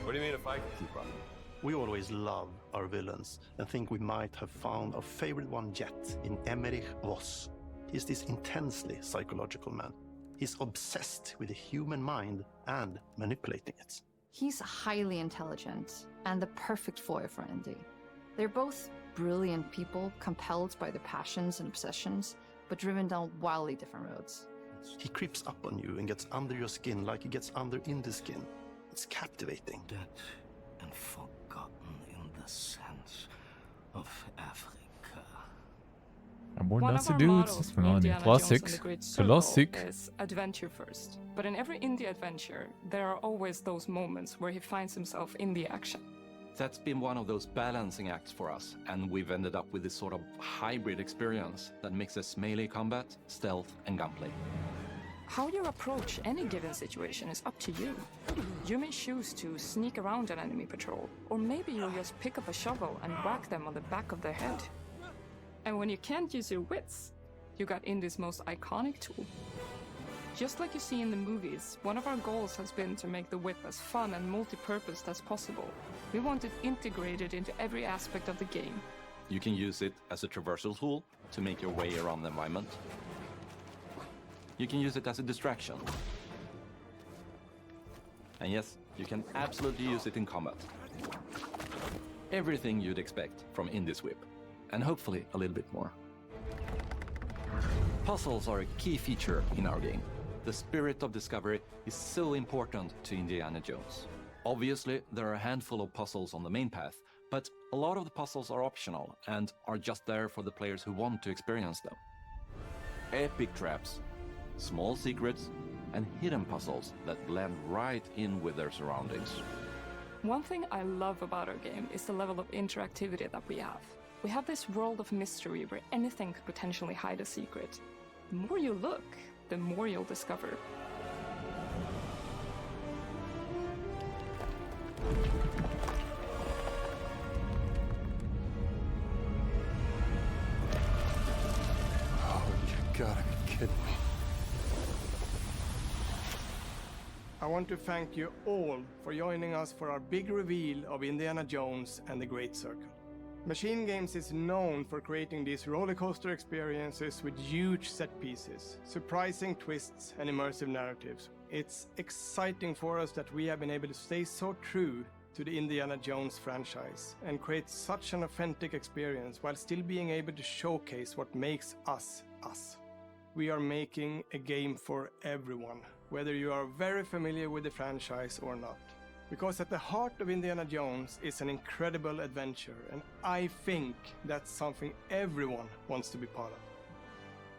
What do you mean if I can keep up? We always love our villains and think we might have found our favorite one yet in Emmerich Voss. He's this intensely psychological man. He's obsessed with the human mind and manipulating it. He's highly intelligent and the perfect foil for Indy. They're both brilliant people, compelled by their passions and obsessions, but driven down wildly different roads. He creeps up on you and gets under your skin like he gets under Indy's skin. It's captivating. Dead and forgotten in the sense of Africa. One of our models for Indiana Jones and the Great Circle is adventure first. But in every indie adventure, there are always those moments where he finds himself in the action. That's been one of those balancing acts for us, and we've ended up with this sort of hybrid experience that mixes melee combat, stealth, and gunplay. How you approach any given situation is up to you. You may choose to sneak around an enemy patrol, or maybe you'll just pick up a shovel and whack them on the back of their head. And when you can't use your wits, you got Indy's most iconic tool. Just like you see in the movies, one of our goals has been to make the whip as fun and multi-purposed as possible. We want it integrated into every aspect of the game. You can use it as a traversal tool to make your way around the environment. You can use it as a distraction. And yes, you can absolutely use it in combat. Everything you'd expect from Indy's whip. And hopefully a little bit more. Puzzles are a key feature in our game. The spirit of discovery is so important to Indiana Jones. Obviously, there are a handful of puzzles on the main path, but a lot of the puzzles are optional and are just there for the players who want to experience them. Epic traps, small secrets, and hidden puzzles that blend right in with their surroundings. One thing I love about our game is the level of interactivity that we have. We have this world of mystery where anything could potentially hide a secret. The more you look, the more you'll discover. Oh, you gotta be kidding me. I want to thank you all for joining us for our big reveal of Indiana Jones and the Great Circle. Machine Games is known for creating these roller coaster experiences with huge set pieces, surprising twists, and immersive narratives. It's exciting for us that we have been able to stay so true to the Indiana Jones franchise and create such an authentic experience while still being able to showcase what makes us us. We are making a game for everyone, whether you are very familiar with the franchise or not. Because at the heart of Indiana Jones is an incredible adventure, and I think that's something everyone wants to be part of.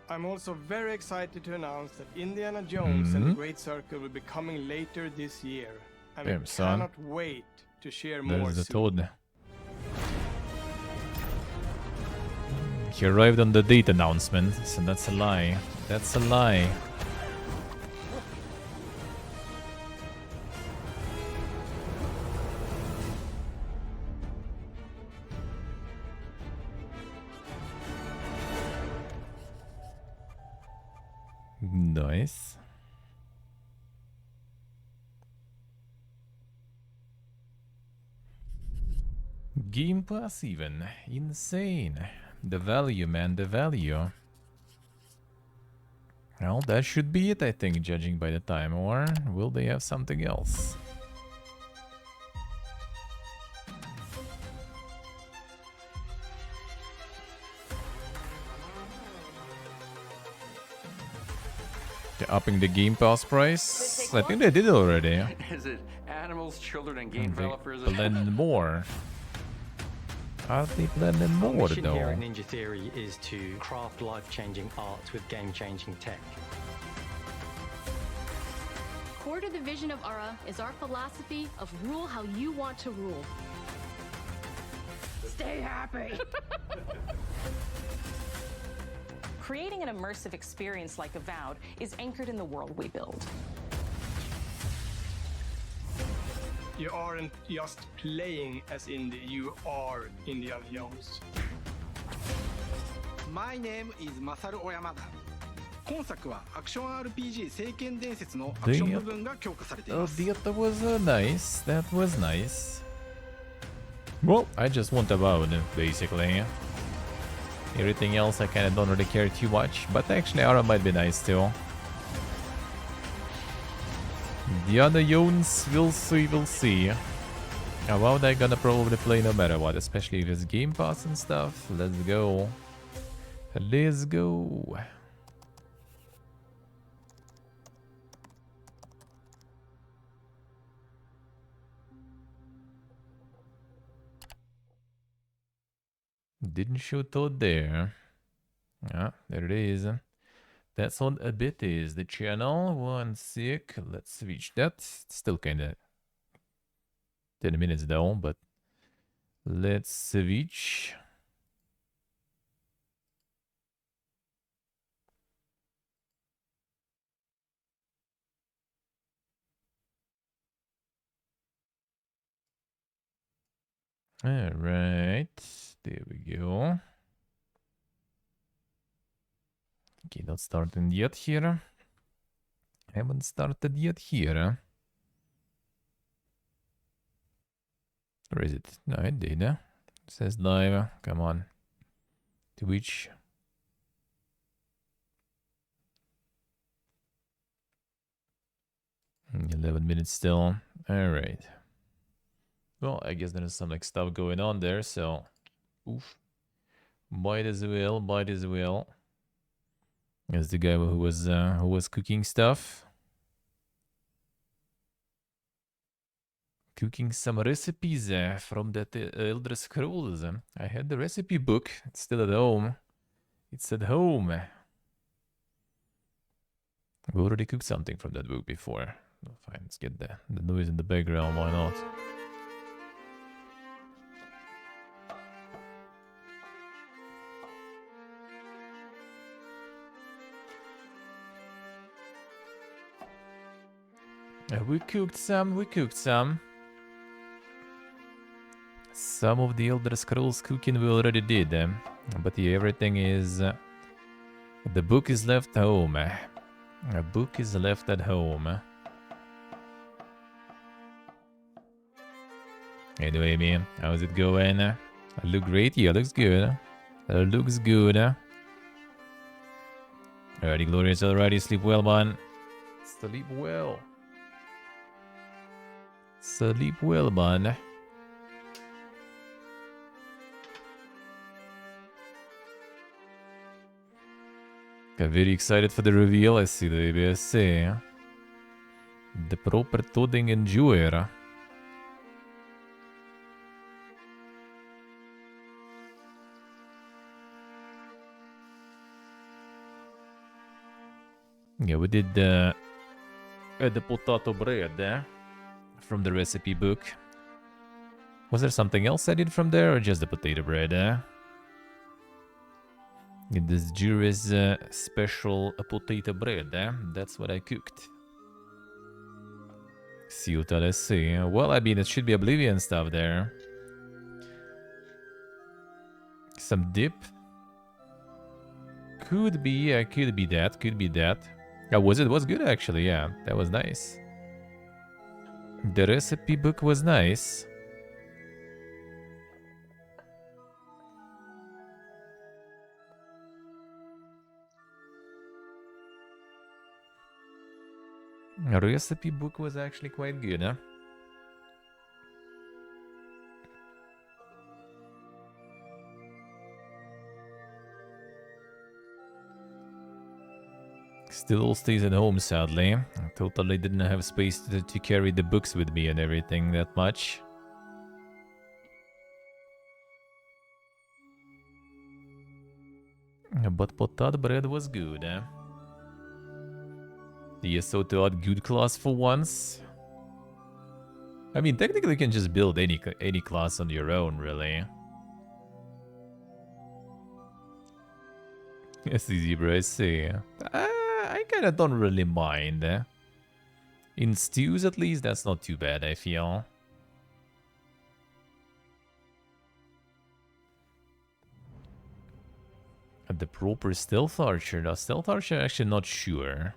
I'm also very excited to announce that Indiana Jones and the Great Circle will be coming later this year, and Damn, we son. cannot wait to share more There's the soon. Toad. He arrived on the date announcement, so that's a lie. That's a lie. Nice. Game Pass even. Insane. The value, man, the value. Well, that should be it, I think, judging by the time. Or will they have something else? They're upping the Game Pass price? I think they did already. Is it animals, children, and game And they developers? blend more. Are they blending Our more mission here though? at Ninja Theory is to craft life-changing art with game-changing tech. Core to the vision of Ara is our philosophy of rule how you want to rule. Stay happy! Creating an immersive experience like Avowed is anchored in the world we build. You aren't just playing as Indy, you are Indiana Jones. My name is Masaru Oyamada. 今作はアクション RPG 聖剣伝説のアクション部分が強化されています。That was nice. That was nice. Well, I just want Avowed, basically. Everything else I kinda don't really care too much, but actually Ara might be nice too. The other Jones, we'll see, we'll see. Avowed I'm gonna probably play no matter what, especially if it's Game Pass and stuff. Let's go. Let's go. Didn't show Toad there. Ah, there it is. That's on a bit is the channel. 1 sec. Let's switch that. Still kinda 10 minutes though, but let's switch. Alright, there we go. Okay, not starting yet here. Haven't started yet here. Or is it? No, it did. It says live. Come on. Twitch. Mm, 11 minutes still. Alright. Well, I guess there's some like stuff going on there, so oof. Might as well, might as well. As the guy who was cooking stuff. Cooking some recipes from that Elder Scrolls. I had the recipe book. It's still at home. It's at home. We already cooked something from that book before. Oh, fine, let's get the noise in the background. Why not? We cooked some. Some of the Elder Scrolls cooking we already did. But yeah, everything is... the book is left home. A book is left at home. Anyway, man, how's it going? I look great? Yeah, looks good. Looks good. Alrighty, glorious, alrighty. Sleep well, man. Sleep well. Sleep well, man. I'm very excited for the reveal. I see the ABSC. The proper todding enjoyer. Yeah, we did the potato bread from the recipe book. Was there something else I did from there, or just the potato bread? This jury's special potato bread. That's what I cooked. Ciuta, let's see. Well, I mean, it should be Oblivion stuff there. Some dip. Could be, yeah, could be that, could be that. Oh, was it? Was good actually, yeah. That was nice. The recipe book was nice. The recipe book was actually quite good, huh? Still all stays at home, sadly. I totally didn't have space to carry the books with me and everything that much. But potato bread was good, eh? The ESO to add good class for once. I mean, technically you can just build any class on your own, really. Yes, easy, bro, I see. I kinda don't really mind. In stews, at least, that's not too bad, I feel. The proper stealth archer. The stealth archer, actually not sure.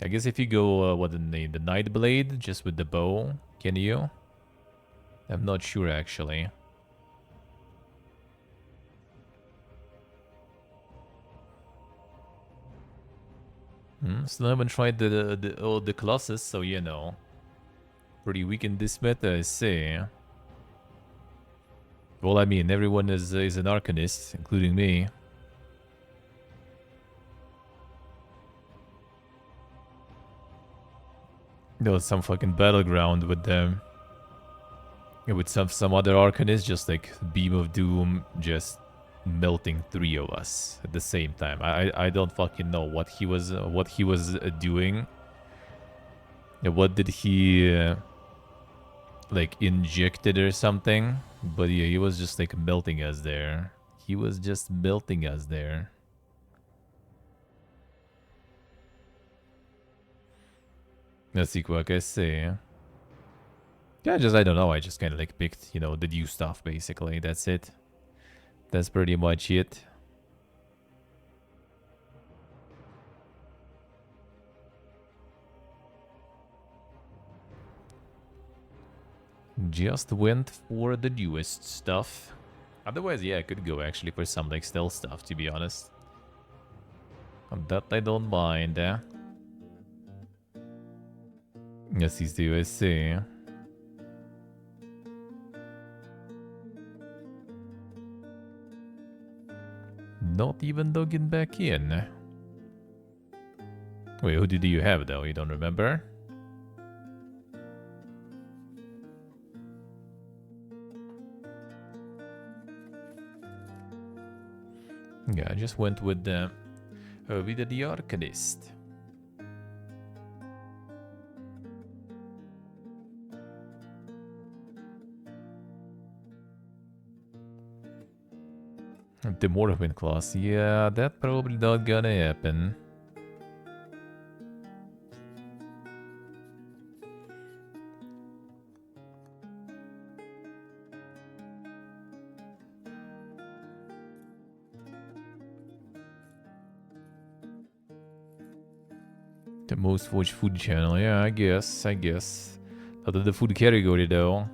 I guess if you go, what the name? The Night Blade, just with the bow, can you? I'm not sure, actually. Still haven't tried all the classes, so you know. Pretty weak in this meta, I see. Well, I mean, everyone is an Arcanist, including me. There was some fucking battleground with them. With some other Arcanists, just like Beam of Doom, just melting 3 of us at the same time. I don't fucking know what he was doing. What did he like injected or something? But yeah, he was just like melting us there. He was just melting us there. Let's see what I say. Yeah, I don't know. I just kind of like picked, you know, the new stuff basically. That's it. That's pretty much it. Just went for the newest stuff. Otherwise, yeah, I could go actually for some like stealth stuff, to be honest. That I don't mind. Yes, he's the USA. Not even logging back in. Wait, who did you have though? You don't remember? Yeah, I just went with the Arcanist. The Morrowind class, yeah, that probably not gonna happen. The most watched food channel, yeah, I guess. Not in the food category though.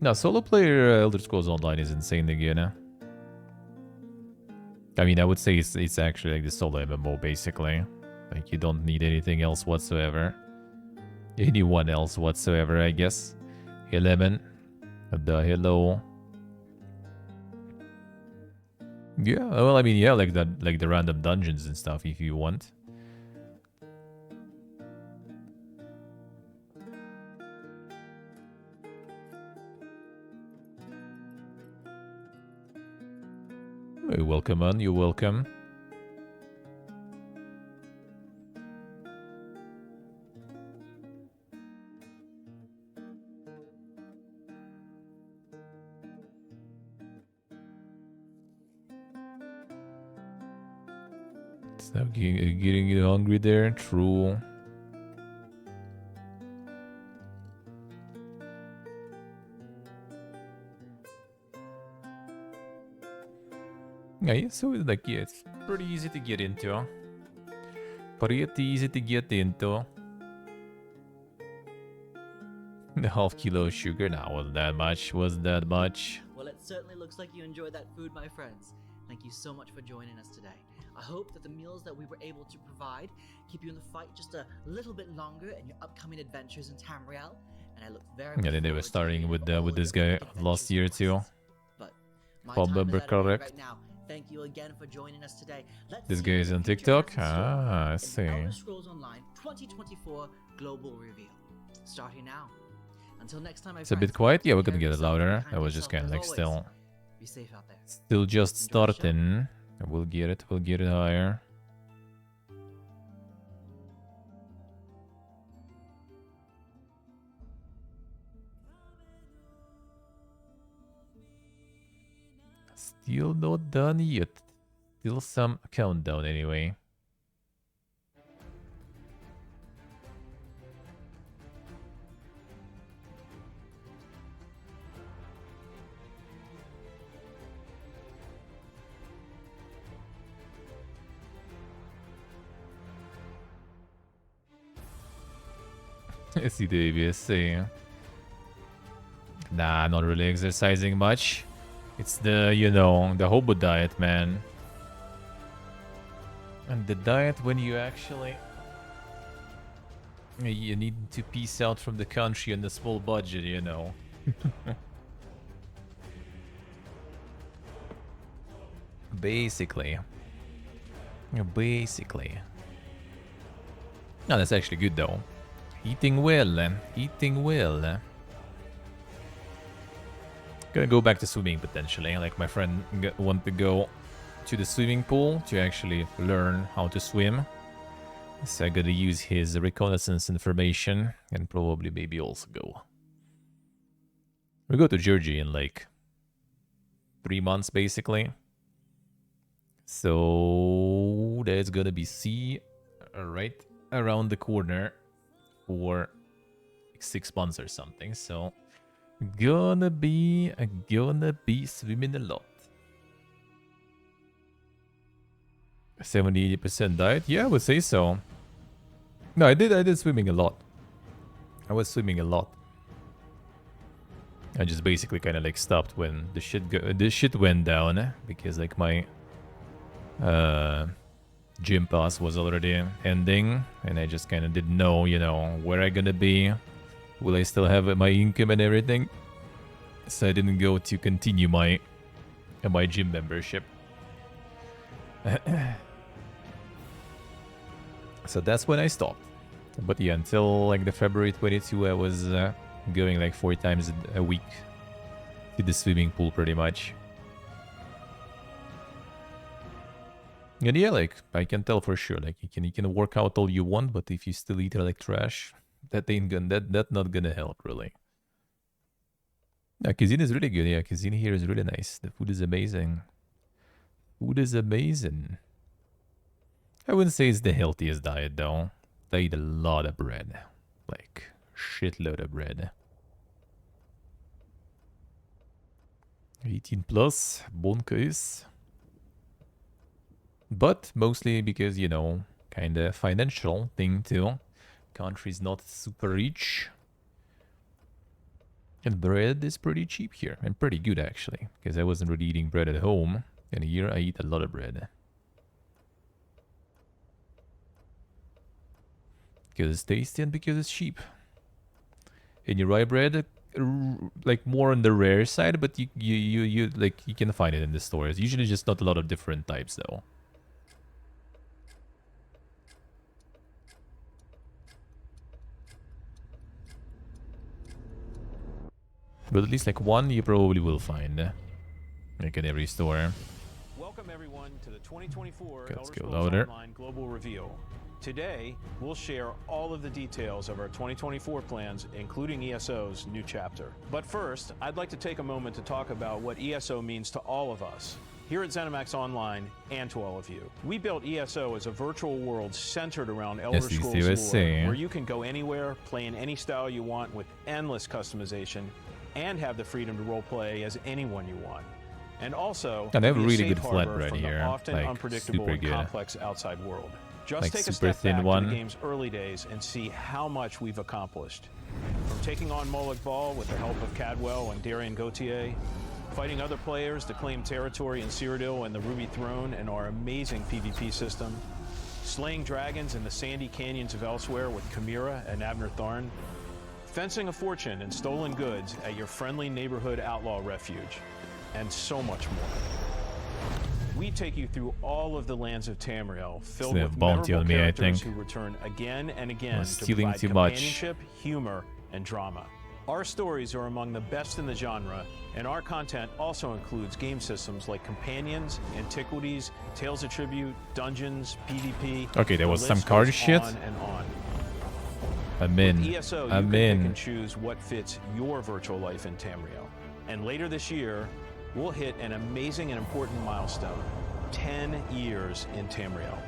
No, solo player Elder Scrolls Online is insane again. I mean, I would say it's actually like the solo MMO basically. Like you don't need anything else whatsoever. Anyone else whatsoever, I guess. 11. The hello. Yeah, well, I mean, yeah, like that, like the random dungeons and stuff if you want. You're welcome, man. You're welcome. Stop getting you hungry there. True. Yeah, so it's like, yeah, it's pretty easy to get into. Pretty easy to get into. The half kilo of sugar, nah, wasn't that much. Well, it certainly looks like you enjoyed that food, my friends. Thank you so much for joining us today. I hope that the meals that we were able to provide keep you in the fight just a little bit longer in your upcoming adventures in Tamriel. And I look very Yeah, they were starting with this guy last year too. If I remember correct. Right now. Thank you again for joining us today. This guy is on TikTok? Ah, I see. Elder Scrolls Online 2024 Global Reveal. Starting now. Until next time, It's a bit quiet. Yeah, we're gonna get it louder. That was just kind of like still just starting. We'll get it higher. Still not done yet. Still some countdown anyway. I see the ABS. Nah, not really exercising much. It's the, you know, the hobo diet, man. And the diet when you actually... You need to piece out from the country on a small budget, you know. Basically. No, that's actually good though. Eating well. Gonna go back to swimming potentially. Like my friend want to go to the swimming pool to actually learn how to swim. So I gotta use his reconnaissance information and probably maybe also go. We go to Georgia in like 3 months basically. So there's gonna be sea right around the corner for like 6 months or something. So gonna be swimming a lot. 70-80% diet? Yeah, I would say so. No, I did swimming a lot. I was swimming a lot. I just basically kind of like stopped when the shit went down because like my gym pass was already ending and I just kind of didn't know, you know, where I gonna be. Will I still have my income and everything? So I didn't go to continue my gym membership. So that's when I stopped. But yeah, until like the February 22, I was going like 4 times a week to the swimming pool pretty much. And yeah, like I can tell for sure, like you can work out all you want, but if you still eat like trash, that ain't gonna that's not gonna help really. Yeah, cuisine is really good. Yeah, cuisine here is really nice. The food is amazing. Food is amazing. I wouldn't say it's the healthiest diet though. They eat a lot of bread, like shitload of bread. 18 plus, bon case. But mostly because, you know, kind of financial thing too. Country's not super rich. And bread is pretty cheap here. And pretty good actually. Because I wasn't really eating bread at home. And here I eat a lot of bread. Because it's tasty and because it's cheap. And your rye bread, like more on the rare side, but you like you can find it in the stores. Usually just not a lot of different types though. But at least like one you probably will find. Like in every store. Welcome everyone to the 2024 Let's Elder go Scrolls louder. Online Global Reveal. Today, we'll share all of the details of our 2024 plans, including ESO's new chapter. But first, I'd like to take a moment to talk about what ESO means to all of us, here at ZeniMax Online, and to all of you. We built ESO as a virtual world centered around Elder Scrolls lore, where you can go anywhere, play in any style you want with endless customization, and have the freedom to roleplay as anyone you want. And also, and they have a be really safe good harbor flatbread from the here, often like unpredictable super and good. complex outside world. Just Like take a super step thin back one. to the game's early days and see how much we've accomplished. From taking on Moloch Ball with the help of Cadwell and Darian Gauthier, fighting other players to claim territory in Cyrodiil and the Ruby Throne and our amazing PvP system, slaying dragons in the sandy canyons of Elsewhere with Chimera and Abner Tharn, fencing a fortune and stolen goods at your friendly neighborhood outlaw refuge, and so much more. We take you through all of the lands of Tamriel, filled It's a with bounty memorable on me, I characters think. who return again and again I'm to stealing provide too much. companionship, humor, and drama. Our stories are among the best in the genre, and our content also includes game systems like companions, antiquities, tales of tribute, dungeons, PvP. Okay, there The was some list card goes shit. on and on. I'm in. With ESO, you I'm can pick in. and choose what fits your virtual life in Tamriel. And later this year, we'll hit an amazing and important milestone: 10 years in Tamriel.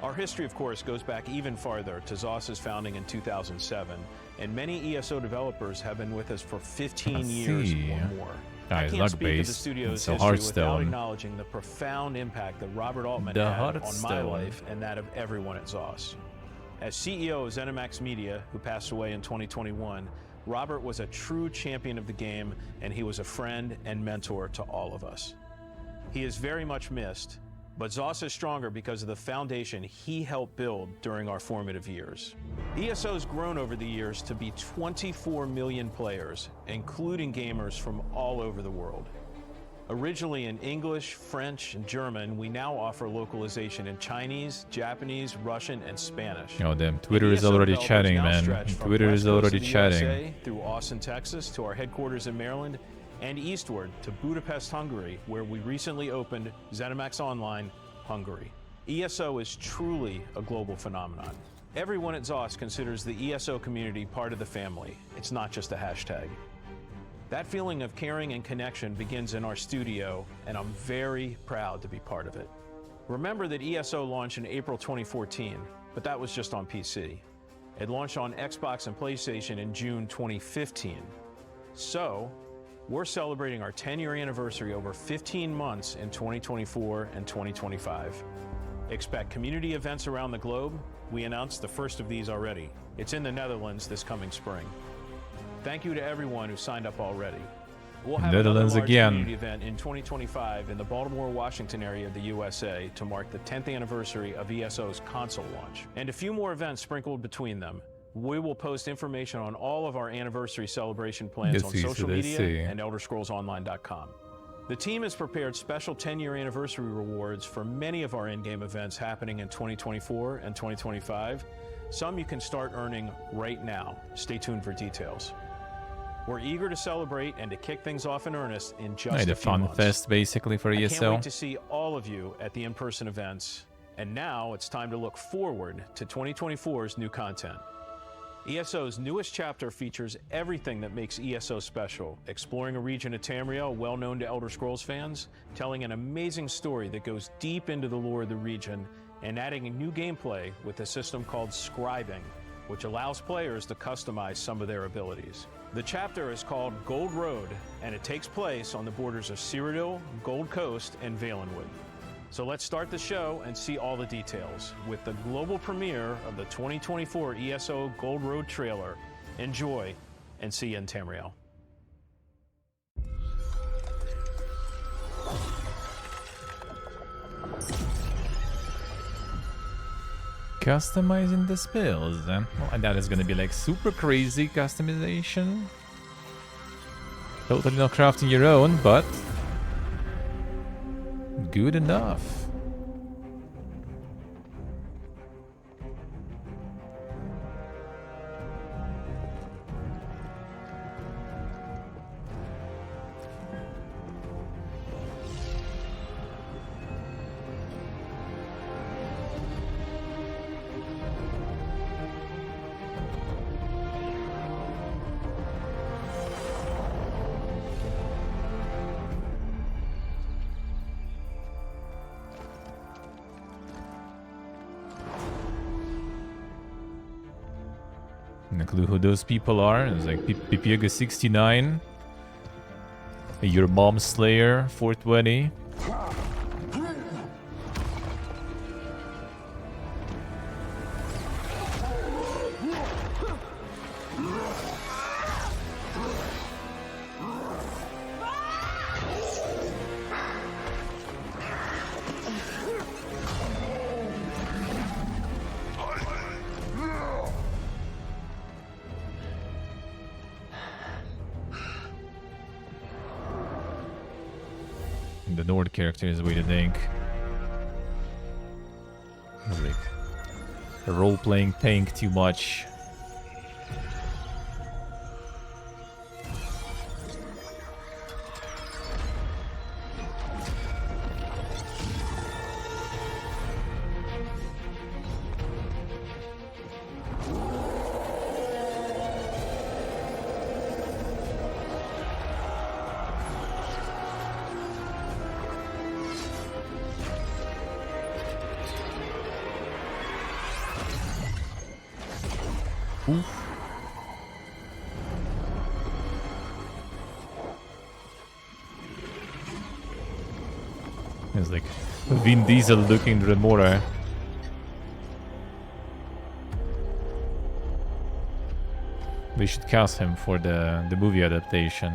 Our history, of course, goes back even farther to ZOS's founding in 2007, and many ESO developers have been with us for 15 years or more. I it's can't luck speak of the based. studio's It's a history without Hearthstone. acknowledging the profound impact that Robert Altman The had on my Hearthstone. life and that of everyone at ZOS. As CEO of ZeniMax Media, who passed away in 2021, Robert was a true champion of the game, and he was a friend and mentor to all of us. He is very much missed, but ZOS is stronger because of the foundation he helped build during our formative years. ESO has grown over the years to be 24 million players, including gamers from all over the world. Originally in English, French, and German, we now offer localization in Chinese, Japanese, Russian, and Spanish. Oh damn, Twitter And is ESO already developers chatting, now man. stretch from Twitter West is Coast already of the chatting. USA through Austin, Texas, to our headquarters in Maryland, and eastward to Budapest, Hungary, where we recently opened ZeniMax Online Hungary. ESO is truly a global phenomenon. Everyone at ZOS considers the ESO community part of the family. It's not just a hashtag. That feeling of caring and connection begins in our studio, and I'm very proud to be part of it. Remember that ESO launched in April 2014, but that was just on PC. It launched on Xbox and PlayStation in June 2015. So, we're celebrating our 10-year anniversary over 15 months in 2024 and 2025. Expect community events around the globe. We announced the first of these already. It's in the Netherlands this coming spring. Thank you to everyone who signed up already. We'll have Netherlands another large again. community event in 2025 in the Baltimore, Washington area of the USA to mark the 10th anniversary of ESO's console launch, and a few more events sprinkled between them. We will post information on all of our anniversary celebration plans Yes, on yes, social let's media see. and ElderScrollsOnline.com. The team has prepared special 10-year anniversary rewards for many of our in-game events happening in 2024 and 2025. Some you can start earning right now. Stay tuned for details. We're eager to celebrate and to kick things off in earnest in just The a few fun months. fest basically for I can't ESO. wait to see all of you at the in-person events. And now it's time to look forward to 2024's new content. ESO's newest chapter features everything that makes ESO special, exploring a region of Tamriel well known to Elder Scrolls fans, telling an amazing story that goes deep into the lore of the region, and adding a new gameplay with a system called scribing, which allows players to customize some of their abilities. The chapter is called Gold Road, and it takes place on the borders of Cyrodiil, Gold Coast, and Valenwood. So let's start the show and see all the details with the global premiere of the 2024 ESO Gold Road trailer. Enjoy, and see you in Tamriel. Customizing the spells. Well, and that is gonna be like super crazy customization. Totally not crafting your own, but good enough. No clue who those people are. It's like Pipiega 69, Your Mom's Slayer 420. The Nord character is way to think. It's like role-playing tank too much. It's like Vin Diesel looking Remora. They should cast him for the movie adaptation.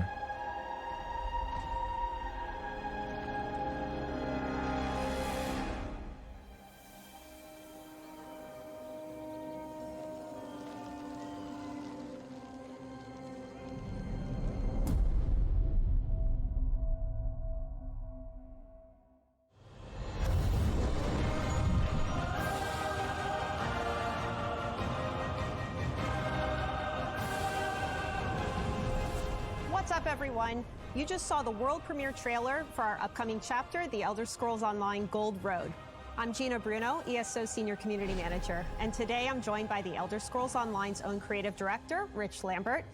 What's up, everyone? You just saw the world premiere trailer for our upcoming chapter, The Elder Scrolls Online Gold Road. I'm Gina Bruno, ESO Senior Community Manager, and today I'm joined by The Elder Scrolls Online's own creative director, Rich Lambert.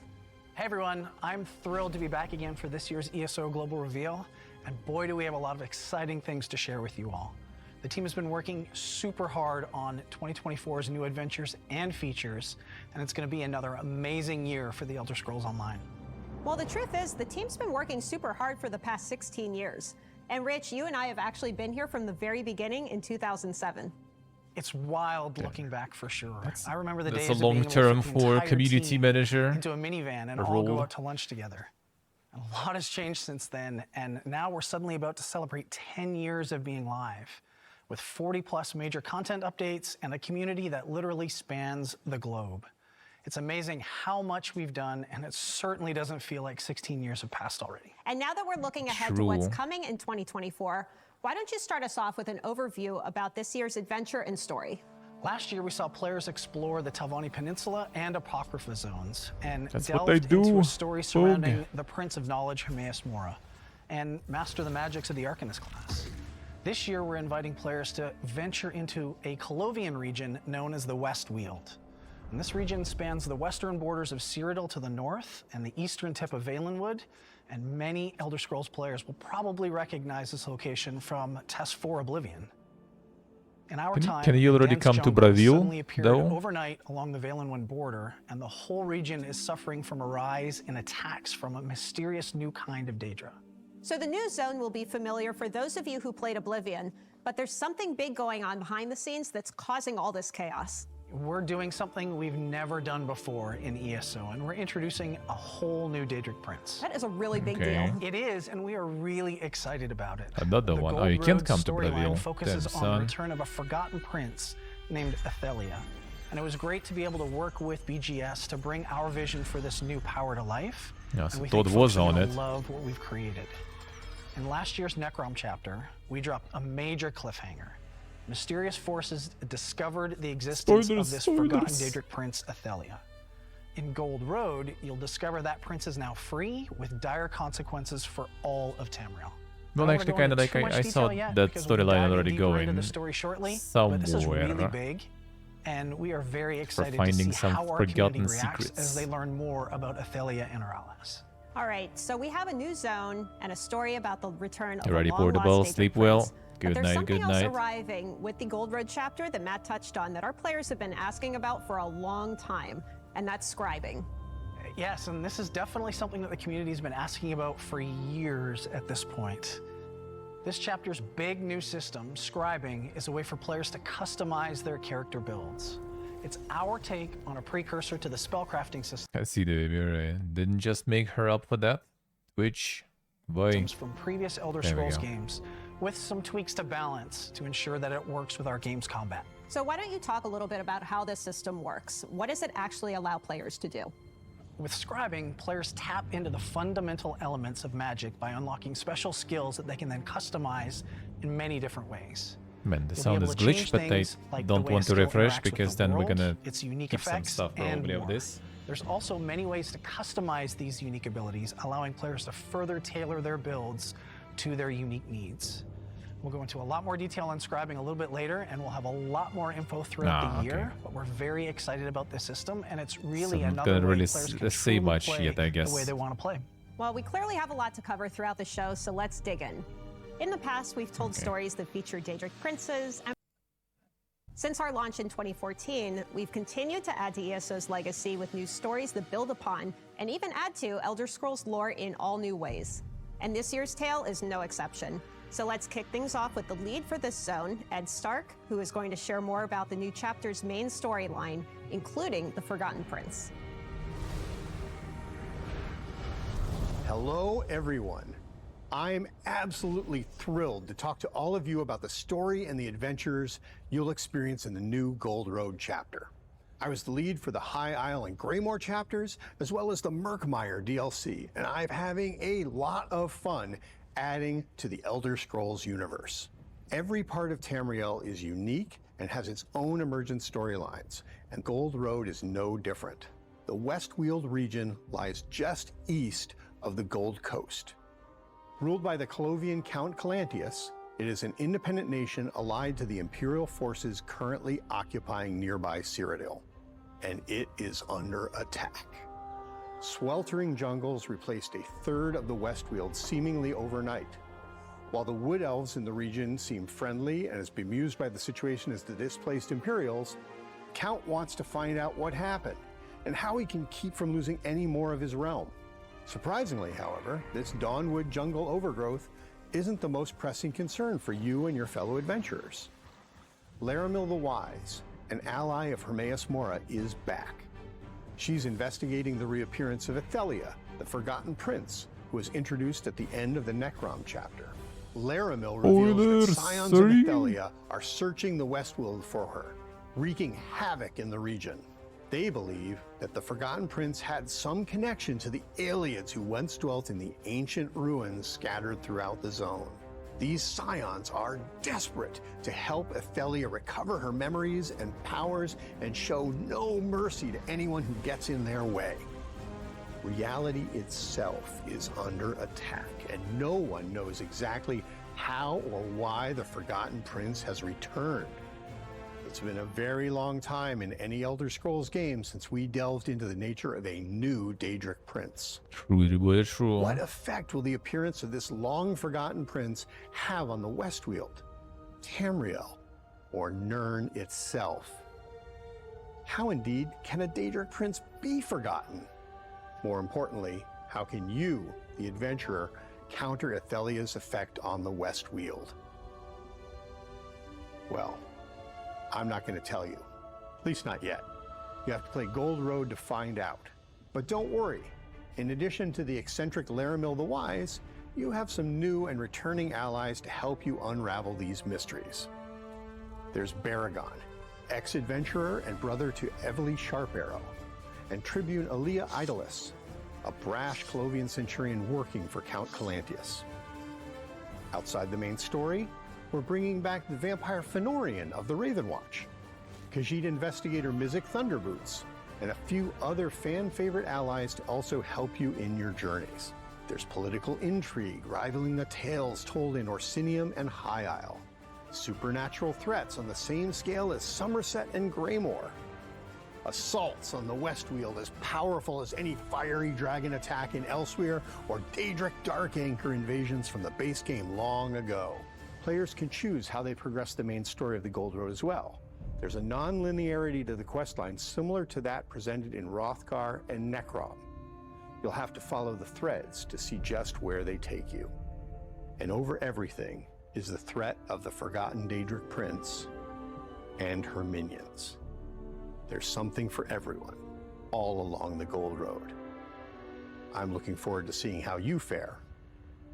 Hey everyone, I'm thrilled to be back again for this year's ESO Global Reveal, and boy do we have a lot of exciting things to share with you all. The team has been working super hard on 2024's new adventures and features, and it's going to be another amazing year for The Elder Scrolls Online. Well, the truth is, the team's been working super hard for the past 16 years. And Rich, you and I have actually been here from the very beginning in 2007. It's wild looking back for sure. I remember the days That's of a being long able to term put the for entire community team manager. into a minivan and all go out to lunch together. And a lot has changed since then, and now we're suddenly about to celebrate 10 years of being live, with 40+ major content updates and a community that literally spans the globe. It's amazing how much we've done, and it certainly doesn't feel like 16 years have passed already. And now that we're looking ahead to what's coming in 2024, why don't you start us off with an overview about this year's adventure and story? Last year, we saw players explore the Talvani Peninsula and Apocrypha zones and That's delved what they do. into a story surrounding Bog. the Prince of Knowledge, Hermaeus Mora, and master the magics of the Arcanist class. This year, we're inviting players to venture into a Colovian region known as the West Weald. And this region spans the western borders of Cyrodiil to the north and the eastern tip of Valenwood, and many Elder Scrolls players will probably recognize this location from Test 4 Oblivion. In our time, can you already dense come to jungle Brazil, suddenly appeared though? overnight along the Valenwood border, and the whole region is suffering from a rise in attacks from a mysterious new kind of Daedra. So the new zone will be familiar for those of you who played Oblivion, but there's something big going on behind the scenes that's causing all this chaos. We're doing something we've never done before in ESO, and we're introducing a whole new Daedric Prince. That is a really big Okay. deal. It is, and we are really excited about it. Another The one. Oh, Gold you can't Road come to storyline Brazil. focuses Damn, on the son. return of a forgotten prince named Athelia. And it was great to be able to work with BGS to bring our vision for this new power to life. Yes, and we Todd think was folks are on gonna it. love what we've created. In last year's Necrom chapter, we dropped a major cliffhanger. Mysterious forces discovered the existence of this forgotten Daedric prince, Athelia. In Gold Road, you'll discover that prince is now free with dire consequences for all of Tamriel. Well, actually, kind of like I saw that storyline already going the story shortly, somewhere but this is really big, and we are very excited to finding see some how our community forgotten reacts secrets. as they learn more about Athelia and her allies. All right, so we have a new zone and a story about the return of Alrighty, a long-lost Portable, Daedric sleep prince. well. But Good there's night, something good else night. arriving with the Gold Road chapter that Matt touched on that our players have been asking about for a long time, and that's scribing. Yes, and this is definitely something that the community has been asking about for years at this point. This chapter's big new system, scribing, is a way for players to customize their character builds. It's our take on a precursor to the spellcrafting system. I see the baby. Didn't just make her up for that. Which, boy. From previous Elder There we Scrolls go. games, with some tweaks to balance to ensure that it works with our game's combat. So why don't you talk a little bit about how this system works? What does it actually allow players to do? With scribing, players tap into the fundamental elements of magic by unlocking special skills that they can then customize in many different ways. Man, the You'll be sound able is to glitched, change but I things like the don't way a want to skill refresh interacts with because the then we're world, gonna its unique keep some effects, stuff and probably of more. this. There's also many ways to customize these unique abilities, allowing players to further tailor their builds to their unique needs. We'll go into a lot more detail on scribing a little bit later, and we'll have a lot more info throughout the year. But we're very excited about this system, and it's really So I'm another gonna way really players can say truly much play yet, I the guess. way they want to play. Well, we clearly have a lot to cover throughout the show, so let's dig in. In the past, we've told stories that feature Daedric princes. And since our launch in 2014, we've continued to add to ESO's legacy with new stories that build upon and even add to Elder Scrolls lore in all new ways. And this year's tale is no exception. So let's kick things off with the lead for this zone, Ed Stark, who is going to share more about the new chapter's main storyline, including the Forgotten Prince. Hello, everyone. I'm absolutely thrilled to talk to all of you about the story and the adventures you'll experience in the new Gold Road chapter. I was the lead for the High Isle and Greymore chapters, as well as the Murkmire DLC, and I'm having a lot of fun adding to the Elder Scrolls universe. Every part of Tamriel is unique and has its own emergent storylines, and Gold Road is no different. The West Weald region lies just east of the Gold Coast. Ruled by the Colovian Count Calantius, it is an independent nation allied to the Imperial forces currently occupying nearby Cyrodiil, and it is under attack. Sweltering jungles replaced a third of the West Weald seemingly overnight. While the Wood Elves in the region seem friendly and as bemused by the situation as the displaced Imperials, Count wants to find out what happened and how he can keep from losing any more of his realm. Surprisingly, however, this Dawnwood jungle overgrowth isn't the most pressing concern for you and your fellow adventurers. Laramil the Wise, an ally of Hermaeus Mora, is back. She's investigating the reappearance of Athelia, the Forgotten Prince, who was introduced at the end of the Necrom chapter. Laramil reveals that scions of Athelia are searching the Westweald for her, wreaking havoc in the region. They believe that the Forgotten Prince had some connection to the aliens who once dwelt in the ancient ruins scattered throughout the zone. These scions are desperate to help Athelia recover her memories and powers and show no mercy to anyone who gets in their way. Reality itself is under attack, and no one knows exactly how or why the Forgotten Prince has returned. It's been a very long time in any Elder Scrolls game since we delved into the nature of a new Daedric Prince. True. What effect will the appearance of this long-forgotten prince have on the Westweald, Tamriel, or Nirn itself? How indeed can a Daedric Prince be forgotten? More importantly, how can you, the adventurer, counter Athelia's effect on the Westweald? Well, I'm not going to tell you. At least not yet. You have to play Gold Road to find out. But don't worry. In addition to the eccentric Laramil the Wise, you have some new and returning allies to help you unravel these mysteries. There's Baragon, ex-adventurer and brother to Evely Sharparrow, and Tribune Aaliyah Idolus, a brash Colovian centurion working for Count Calantius. Outside the main story, we're bringing back the vampire Fënorian of the Raven Watch, Khajiit investigator Mizik Thunderboots, and a few other fan-favorite allies to also help you in your journeys. There's political intrigue rivaling the tales told in Orsinium and High Isle, supernatural threats on the same scale as Somerset and Greymoor, assaults on the Westweald as powerful as any fiery dragon attack in Elsewhere or Daedric Dark Anchor invasions from the base game long ago. Players can choose how they progress the main story of the Gold Road as well. There's a non-linearity to the questline similar to that presented in Hrothgar and Necrom. You'll have to follow the threads to see just where they take you. And over everything is the threat of the forgotten Daedric Prince and her minions. There's something for everyone, all along the Gold Road. I'm looking forward to seeing how you fare.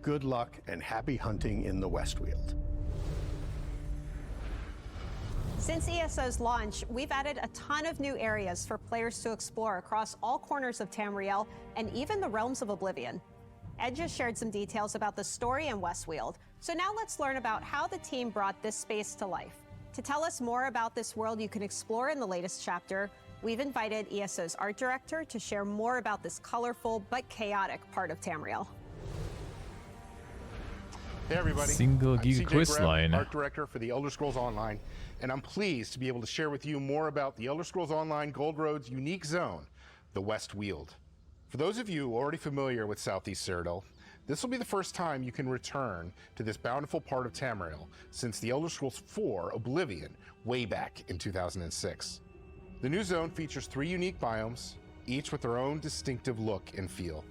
Good luck and happy hunting in the Westweald. Since ESO's launch, we've added a ton of new areas for players to explore across all corners of Tamriel and even the Realms of Oblivion. Ed just shared some details about the story in Westweald, so now let's learn about how the team brought this space to life. To tell us more about this world you can explore in the latest chapter, we've invited ESO's art director to share more about this colorful but chaotic part of Tamriel. Hey everybody, Single I'm gig CJ questline. Brett, art director for the Elder Scrolls Online, and I'm pleased to be able to share with you more about the Elder Scrolls Online Gold Road's unique zone, the Westweald. For those of you already familiar with Southeast Cyrodiil, this will be the first time you can return to this bountiful part of Tamriel since the Elder Scrolls IV Oblivion way back in 2006. The new zone features 3 unique biomes, each with their own distinctive look and feel.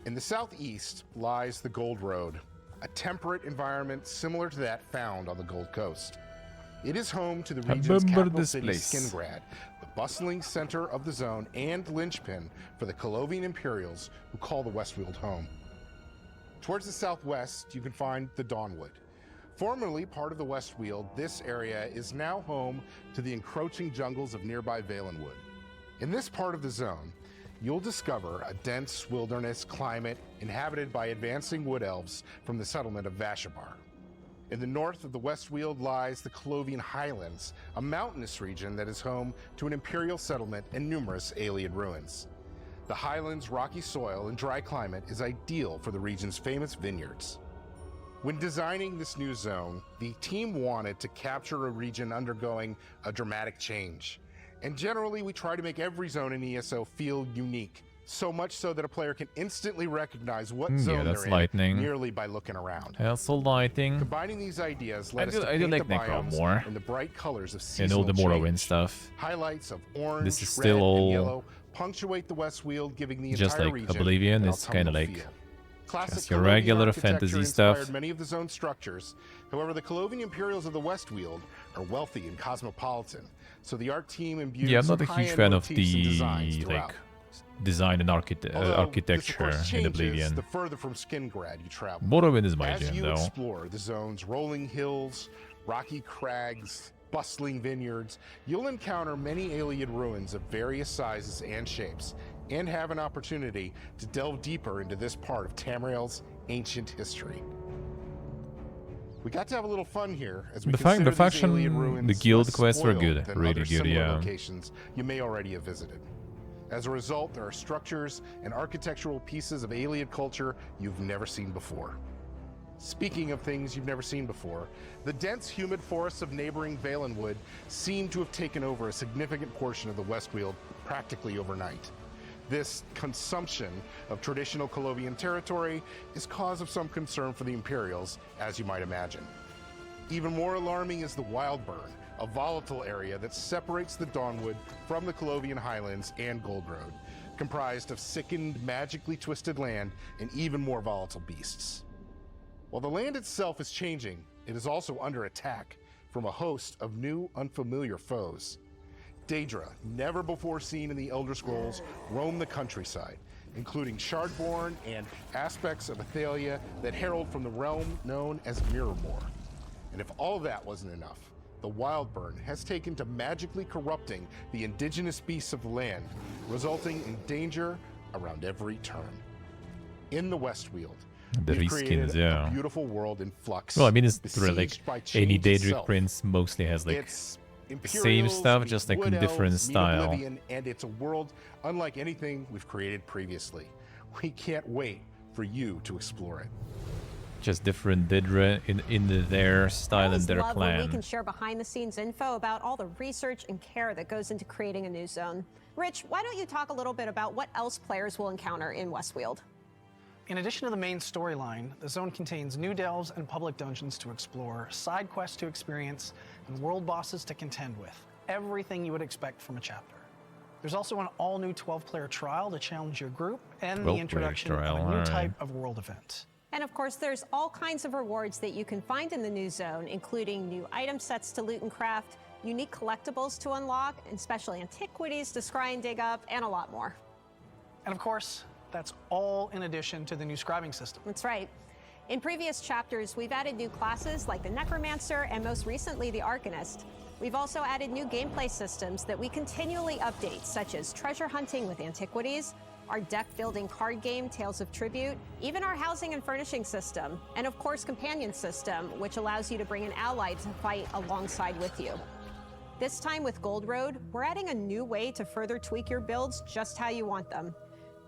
In the southeast lies the Gold Road, a temperate environment similar to that found on the Gold Coast. It is home to the region's capital city, Skingrad, the bustling center of the zone and linchpin for the Colovian Imperials who call the Westweald home. Towards the southwest, you can find the Dawnwood. Formerly part of the Westweald, this area is now home to the encroaching jungles of nearby Valenwood. In this part of the zone, you'll discover a dense wilderness climate inhabited by advancing wood elves from the settlement of Vashabar. In the north of the Westweald lies the Colovian Highlands, a mountainous region that is home to an imperial settlement and numerous Ayleid ruins. The Highlands' rocky soil and dry climate is ideal for the region's famous vineyards. When designing this new zone, the team wanted to capture a region undergoing a dramatic change. And generally, we try to make every zone in ESO feel unique, so much so that a player can instantly recognize what zone that's they're lightning. in merely by looking around. Also lighting. Combining these ideas led us I to do paint like the Necrom biomes more. in the bright colors of And seasonal all the Morrowind change. stuff. Highlights of orange, This is red, still and all yellow punctuate the Westweald, giving the just entire like region Oblivion. an It's kind of autumnal like feel. Classic just your Colovian regular architecture fantasy inspired stuff. many of the zone's structures. However, the Colovian Imperials of the Westweald are wealthy and cosmopolitan, so the art team imbued Yeah, I'm some not a huge high-end fan of motifs and the designs like throughout. design and Although this, of architecture course, in changes Oblivion. the further from Skingrad you travel. Morrowind is my As jam you though. explore the zone's rolling hills, rocky crags, bustling vineyards, you'll encounter many Ayleid ruins of various sizes and shapes, and have an opportunity to delve deeper into this part of Tamriel's ancient history. We got to have a little fun here as we The consider these faction, alien ruins the guild less quests were spoiled good, than really other good, similar yeah. locations you may already have visited. As a result, there are structures and architectural pieces of alien culture you've never seen before. Speaking of things you've never seen before, the dense, humid forests of neighboring Valenwood seem to have taken over a significant portion of the Westweald practically overnight. This consumption of traditional Colovian territory is cause of some concern for the Imperials, as you might imagine. Even more alarming is the Wildburn, a volatile area that separates the Dawnwood from the Colovian Highlands and Gold Road, comprised of sickened, magically twisted land and even more volatile beasts. While the land itself is changing, it is also under attack from a host of new, unfamiliar foes. Daedra, never before seen in the Elder Scrolls, roam the countryside, including Shardborn and aspects of Athalia that herald from the realm known as Mirrormore. And if all of that wasn't enough, the Wildburn has taken to magically corrupting the indigenous beasts of the land, resulting in danger around every turn. In the Westweald, The we've created reskins, yeah. a beautiful world in flux. Well, I mean, it's really like besieged by any change Daedric itself. prince mostly has like It's the same Imperials stuff, meet just like Wood in different Elves meet style. Oblivion, and it's a world unlike anything we've created previously. We can't wait for you to explore it. Just different Daedra in their style and their Love when we clan. can share behind-the-scenes info about all the research and care that goes into creating a new zone. Rich, why don't you talk a little bit about what else players will encounter in Westweald? In addition to the main storyline, the zone contains new delves and public dungeons to explore, side quests to experience, and world bosses to contend with. Everything you would expect from a chapter. There's also an all-new 12-player trial to challenge your group, and the 12-player introduction trial, of a new alright. type of world event. And of course, there's all kinds of rewards that you can find in the new zone, including new item sets to loot and craft, unique collectibles to unlock, and special antiquities to scry and dig up, and a lot more. And of course, that's all in addition to the new scribing system. That's right. In previous chapters, we've added new classes like the Necromancer and most recently the Arcanist. We've also added new gameplay systems that we continually update, such as treasure hunting with antiquities, our deck-building card game, Tales of Tribute, even our housing and furnishing system, and of course, companion system, which allows you to bring an ally to fight alongside with you. This time with Gold Road, we're adding a new way to further tweak your builds just how you want them.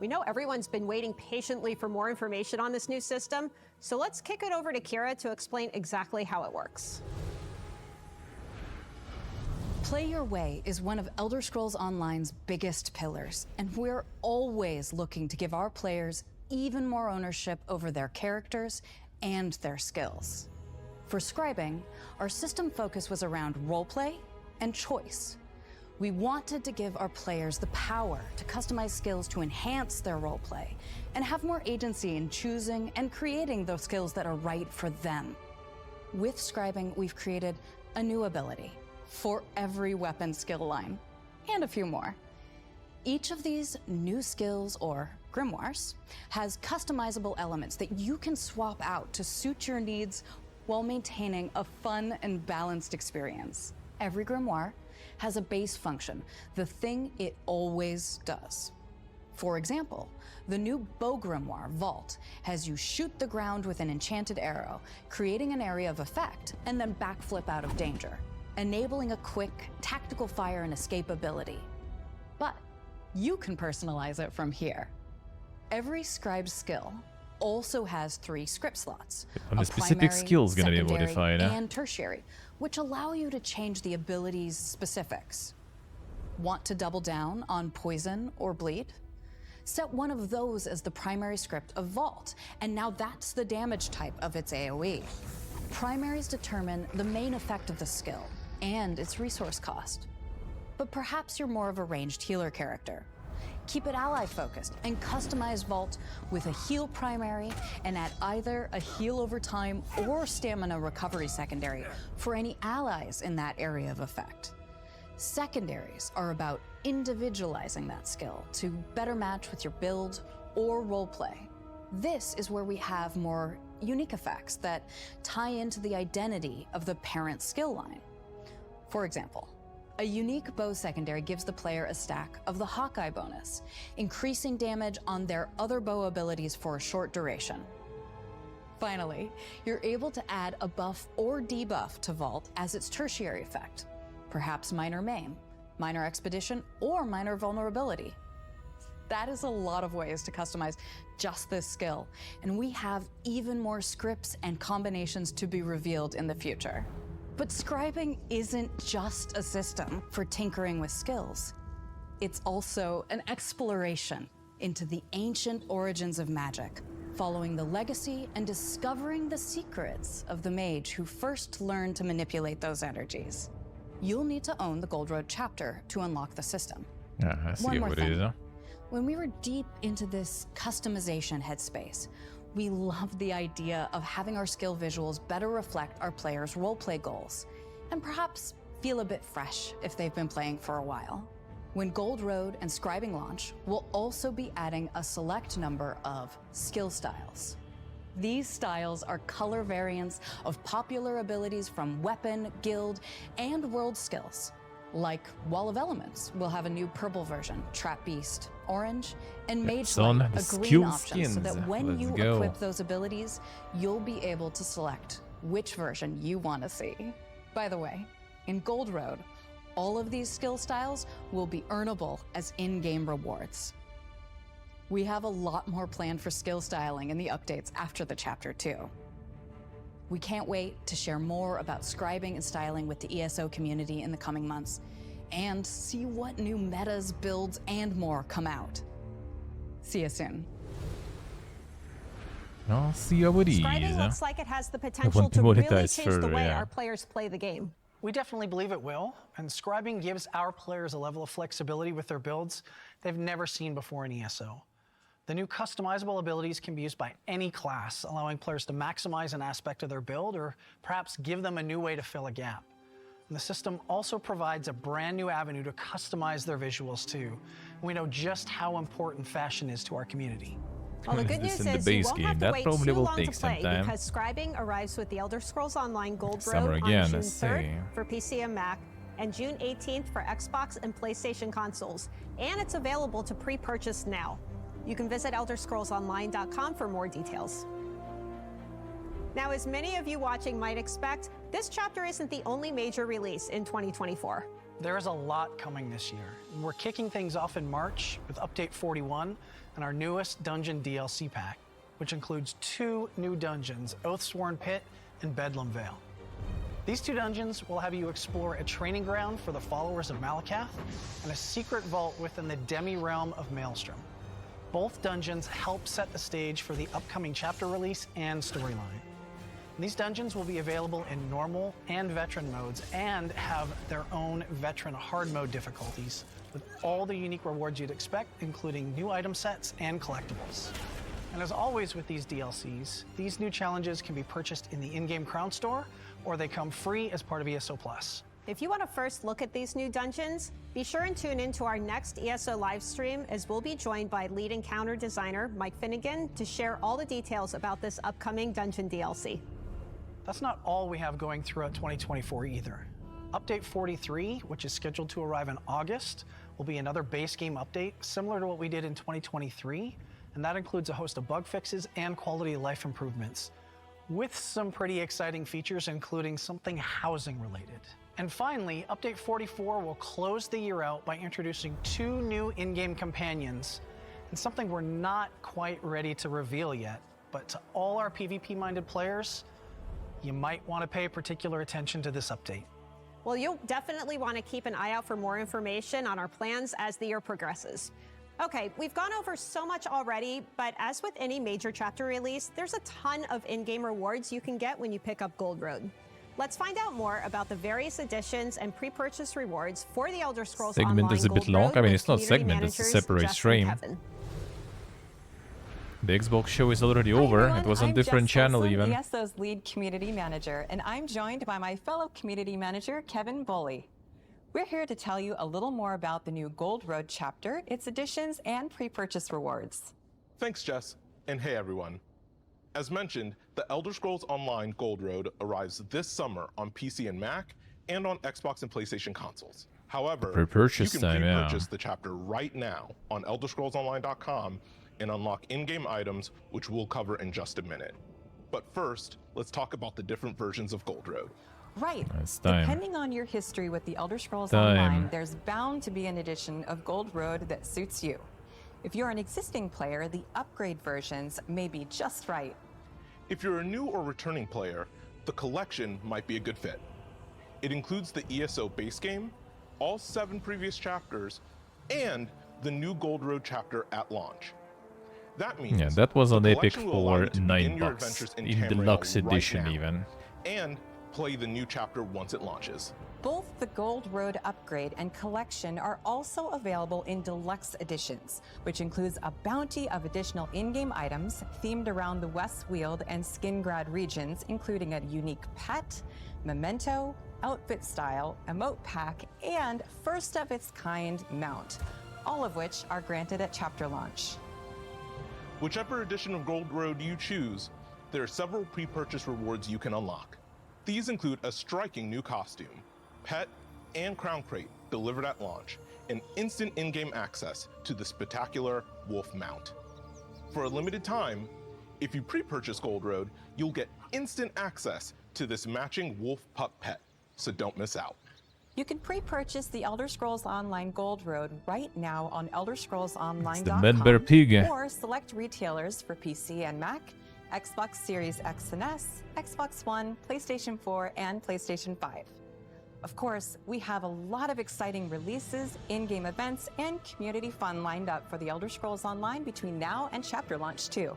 We know everyone's been waiting patiently for more information on this new system, so let's kick it over to Kira to explain exactly how it works. Play Your Way is one of Elder Scrolls Online's biggest pillars, and we're always looking to give our players even more ownership over their characters and their skills. For scribing, our system focus was around roleplay and choice. We wanted to give our players the power to customize skills to enhance their roleplay and have more agency in choosing and creating those skills that are right for them. With scribing, we've created a new ability for every weapon skill line, and a few more. Each of these new skills, or grimoires, has customizable elements that you can swap out to suit your needs while maintaining a fun and balanced experience. Every grimoire has a base function, the thing it always does. For example, the new Bow Grimoire, Vault, has you shoot the ground with an enchanted arrow, creating an area of effect, and then backflip out of danger, enabling a quick, tactical fire and escape ability. But you can personalize it from here. Every scribed skill also has 3 script slots. And the a specific primary, skill's gonna be secondary, modified, huh? and tertiary, which allow you to change the ability's specifics. Want to double down on poison or bleed? Set one of those as the primary script of Vault, and now that's the damage type of its AoE. Primaries determine the main effect of the skill and its resource cost. But perhaps you're more of a ranged healer character. Keep it ally focused and customize Vault with a heal primary and add either a heal over time or stamina recovery secondary for any allies in that area of effect. Secondaries are about individualizing that skill to better match with your build or roleplay. This is where we have more unique effects that tie into the identity of the parent skill line. For example, a unique bow secondary gives the player a stack of the Hawkeye bonus, increasing damage on their other bow abilities for a short duration. Finally, you're able to add a buff or debuff to Vault as its tertiary effect. Perhaps minor maim, minor expedition, or minor vulnerability. That is a lot of ways to customize just this skill, and we have even more scripts and combinations to be revealed in the future. But scribing isn't just a system for tinkering with skills. It's also an exploration into the ancient origins of magic, following the legacy and discovering the secrets of the mage who first learned to manipulate those energies. You'll need to own the Gold Road chapter to unlock the system. I see One more what thing. it is. When we were deep into this customization headspace, we loved the idea of having our skill visuals better reflect our players' roleplay goals, and perhaps feel a bit fresh if they've been playing for a while. When Gold Road and Scribing launch, we'll also be adding a select number of skill styles. These styles are color variants of popular abilities from weapon, guild, and world skills. Like Wall of Elements will have a new purple version, Trap Beast orange, and Mage Son, Light the a green skill option, so that skins. when Let's you go. equip those abilities, you'll be able to select which version you want to see. By the way, in Gold Road, all of these skill styles will be earnable as in-game rewards. We have a lot more planned for skill styling in the updates after the chapter too. We can't wait to share more about scribing and styling with the ESO community in the coming months, and see what new metas, builds, and more come out. See you soon. I'll see how it is. Scribing looks like it has the want potential to to really monetize change the further, way yeah. our players play the game. We definitely believe it will, and scribing gives our players a level of flexibility with their builds they've never seen before in ESO. The new customizable abilities can be used by any class, allowing players to maximize an aspect of their build or perhaps give them a new way to fill a gap. And the system also provides a brand new avenue to customize their visuals too. We know just how important fashion is to our community. Well, the Is good this news in the is you base won't game? have to That wait probably too will long to take some play time. because scribing arrives with the Elder Scrolls Online Gold Summer Road again, on June let's 3rd see. for PC and Mac, and June 18th for Xbox and PlayStation consoles. And it's available to pre-purchase now. You can visit ElderScrollsOnline.com for more details. Now, as many of you watching might expect, this chapter isn't the only major release in 2024. There is a lot coming this year. We're kicking things off in March with Update 41 and our newest dungeon DLC pack, which includes 2 new dungeons, Oathsworn Pit and Bedlam Vale. These 2 dungeons will have you explore a training ground for the followers of Malakath and a secret vault within the demi-realm of Maelstrom. Both dungeons help set the stage for the upcoming chapter release and storyline. These dungeons will be available in normal and veteran modes and have their own veteran hard mode difficulties with all the unique rewards you'd expect, including new item sets and collectibles. And as always with these DLCs, these new challenges can be purchased in the in-game Crown Store, or they come free as part of ESO Plus. If you want to first look at these new dungeons, be sure and tune in to our next ESO live stream, as we'll be joined by lead encounter designer Mike Finnegan to share all the details about this upcoming dungeon DLC. That's not all we have going throughout 2024 either. Update 43, which is scheduled to arrive in August, will be another base game update similar to what we did in 2023, and that includes a host of bug fixes and quality of life improvements, with some pretty exciting features, including something housing related. And finally, Update 44 will close the year out by introducing 2 new in-game companions, and something we're not quite ready to reveal yet, but to all our PvP-minded players, you might want to pay particular attention to this update. Well, you'll definitely want to keep an eye out for more information on our plans as the year progresses. Okay, we've gone over so much already, but as with any major chapter release, there's a ton of in-game rewards you can get when you pick up Gold Road. Let's find out more about the various additions and pre-purchase rewards for the Elder Scrolls Segment Online is a bit Gold long. Road I mean, with it's not community segment, it's a managers separate Justin and stream. Kevin. The Xbox show is already over. It was on I'm different Jess channel Olson, even. ESO's lead community manager, and I'm joined by my fellow community manager, Kevin Bully. We're here to tell you a little more about the new Gold Road chapter, its additions, and pre-purchase rewards. Thanks, Jess, and hey everyone. As mentioned, the Elder Scrolls Online Gold Road arrives this summer on PC and Mac, and on Xbox and PlayStation consoles. However, you Pre-purchase can time, yeah. pre-purchase the chapter right now on ElderScrollsOnline.com and unlock in-game items, which we'll cover in just a minute. But first, let's talk about the different versions of Gold Road. Right. It's time. Depending on your history with the Elder Scrolls Time. Online, there's bound to be an edition of Gold Road that suits you. If you're an existing player, the upgrade versions may be just right. If you're a new or returning player, the collection might be a good fit. It includes the ESO base game, all 7 previous chapters, and the new Gold Road chapter at launch. That means Yeah, that was on the Epic collection will allow you for to begin your $9, adventures in Tamriel deluxe right edition now, even. and play the new chapter once it launches. Both the Gold Road upgrade and collection are also available in deluxe editions, which includes a bounty of additional in-game items themed around the West Weald and Skingrad regions, including a unique pet, memento, outfit style, emote pack, and first of its kind mount, all of which are granted at chapter launch. Whichever edition of Gold Road you choose, there are several pre-purchase rewards you can unlock. These include a striking new costume, pet, and crown crate delivered at launch, and instant in-game access to the spectacular wolf mount. For a limited time, if you pre-purchase Gold Road, you'll get instant access to this matching wolf pup pet, so don't miss out. You can pre-purchase the Elder Scrolls Online Gold Road right now on ElderScrollsOnline.com the Medbear Pig. or select retailers for PC and Mac, Xbox Series X and S, Xbox One, PlayStation 4, and PlayStation 5. Of course, we have a lot of exciting releases, in-game events, and community fun lined up for the Elder Scrolls Online between now and chapter launch too.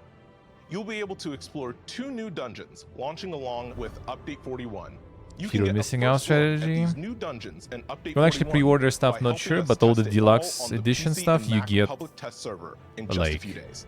You'll be able to explore 2 new dungeons launching along with Update 41. You Fear can get a missing out first look at strategy. these new dungeons and Update We'll actually 41 pre-order stuff, by not helping sure, us but all the test it deluxe on the edition PC stuff and you Mac get public test server in just a like few days.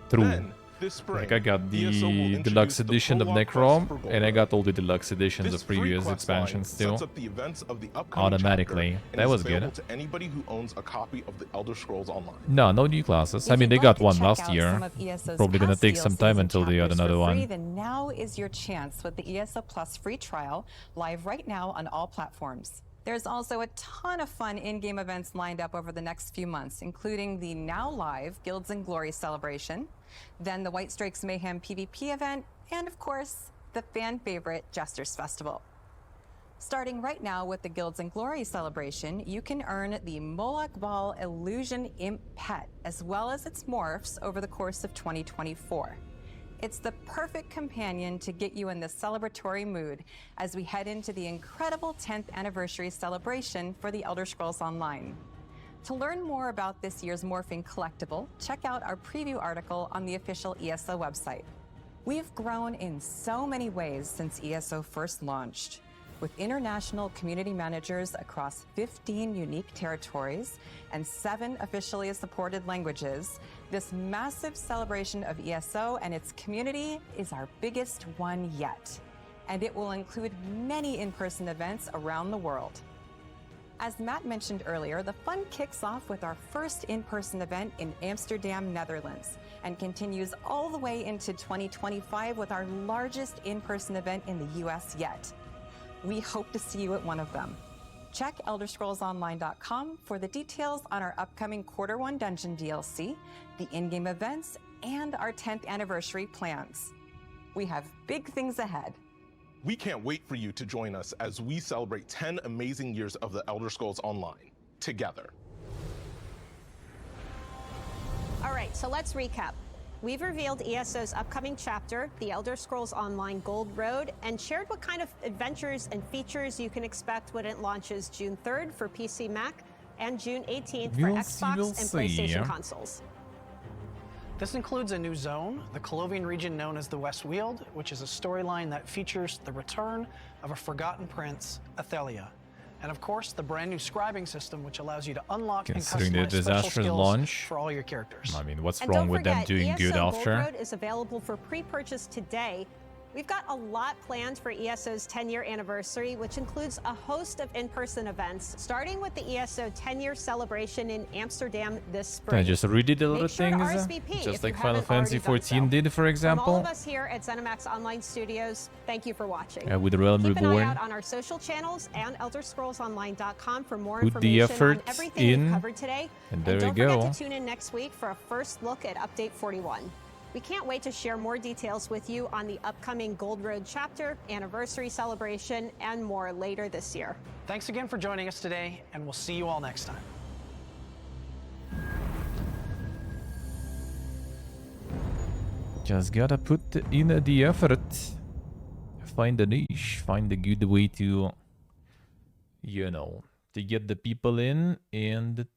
through. Then, this spring, Like I got ESO will the introduce deluxe the edition of prologue quest Necrom, for Gold and I Road. got all the deluxe editions This of free previous quest line expansions still. sets up the events of the upcoming Automatically. chapter and That is was good. available to anybody who owns a copy of the Elder Scrolls Online. No, no new classes. I If mean, you'd they like got to one check last out year. some of ESO's Probably gonna past take some DLCs time and until they add chapters for another free, one. Then now is your chance with the ESO Plus free trial, live right now on all platforms. There's also a ton of fun in-game events lined up over the next few months, including the now live Guilds and Glory celebration, then the White Strikes Mayhem PvP event, and of course, the fan favorite Jester's Festival. Starting right now with the Guilds and Glory celebration, you can earn the Moloch Ball Illusion Imp pet, as well as its morphs over the course of 2024. It's the perfect companion to get you in the celebratory mood as we head into the incredible 10th anniversary celebration for the Elder Scrolls Online. To learn more about this year's morphing collectible, check out our preview article on the official ESO website. We've grown in so many ways since ESO first launched. With international community managers across 15 unique territories and 7 officially supported languages, this massive celebration of ESO and its community is our biggest one yet. And it will include many in-person events around the world. As Matt mentioned earlier, the fun kicks off with our first in-person event in Amsterdam, Netherlands, and continues all the way into 2025 with our largest in-person event in the US yet. We hope to see you at one of them. Check ElderScrollsOnline.com for the details on our upcoming Q1 Dungeon DLC, the in-game events, and our 10th anniversary plans. We have big things ahead. We can't wait for you to join us as we celebrate 10 amazing years of the Elder Scrolls Online together. All right, so let's recap. We've revealed ESO's upcoming chapter, The Elder Scrolls Online Gold Road, and shared what kind of adventures and features you can expect when it launches June 3rd for PC, Mac, and June 18th for Xbox and PlayStation consoles. This includes a new zone, the Colovian region known as the West Weald, which is a storyline that features the return of a forgotten prince, Athelia. And of course, the brand new scribing system, which allows you to unlock and Considering the customize special disastrous skills launch, for all your characters. I mean, what's And wrong don't with them forget, doing good ESO after? Gold Road is available for pre-purchase today. We've got a lot planned for ESO's 10-year anniversary, which includes a host of in-person events, starting with the ESO 10-year celebration in Amsterdam this spring. I just redid a lot of Make sure to things, RSVP just if like you Final haven't already Fantasy done XIV so. did, for From all example. of us here at ZeniMax Online Studios, thank you for watching. With the Realm Keep an eye Reborn. out on our social channels and ElderScrollsOnline.com for more Put the information on effort everything in, we've covered today. and there we don't go. forget to tune in next week for a first look at Update 41. We can't wait to share more details with you on the upcoming Gold Road chapter, anniversary celebration, and more later this year. Thanks again for joining us today, and we'll see you all next time. Just gotta put in the effort. Find a niche, find a good way to, you know, to get the people in and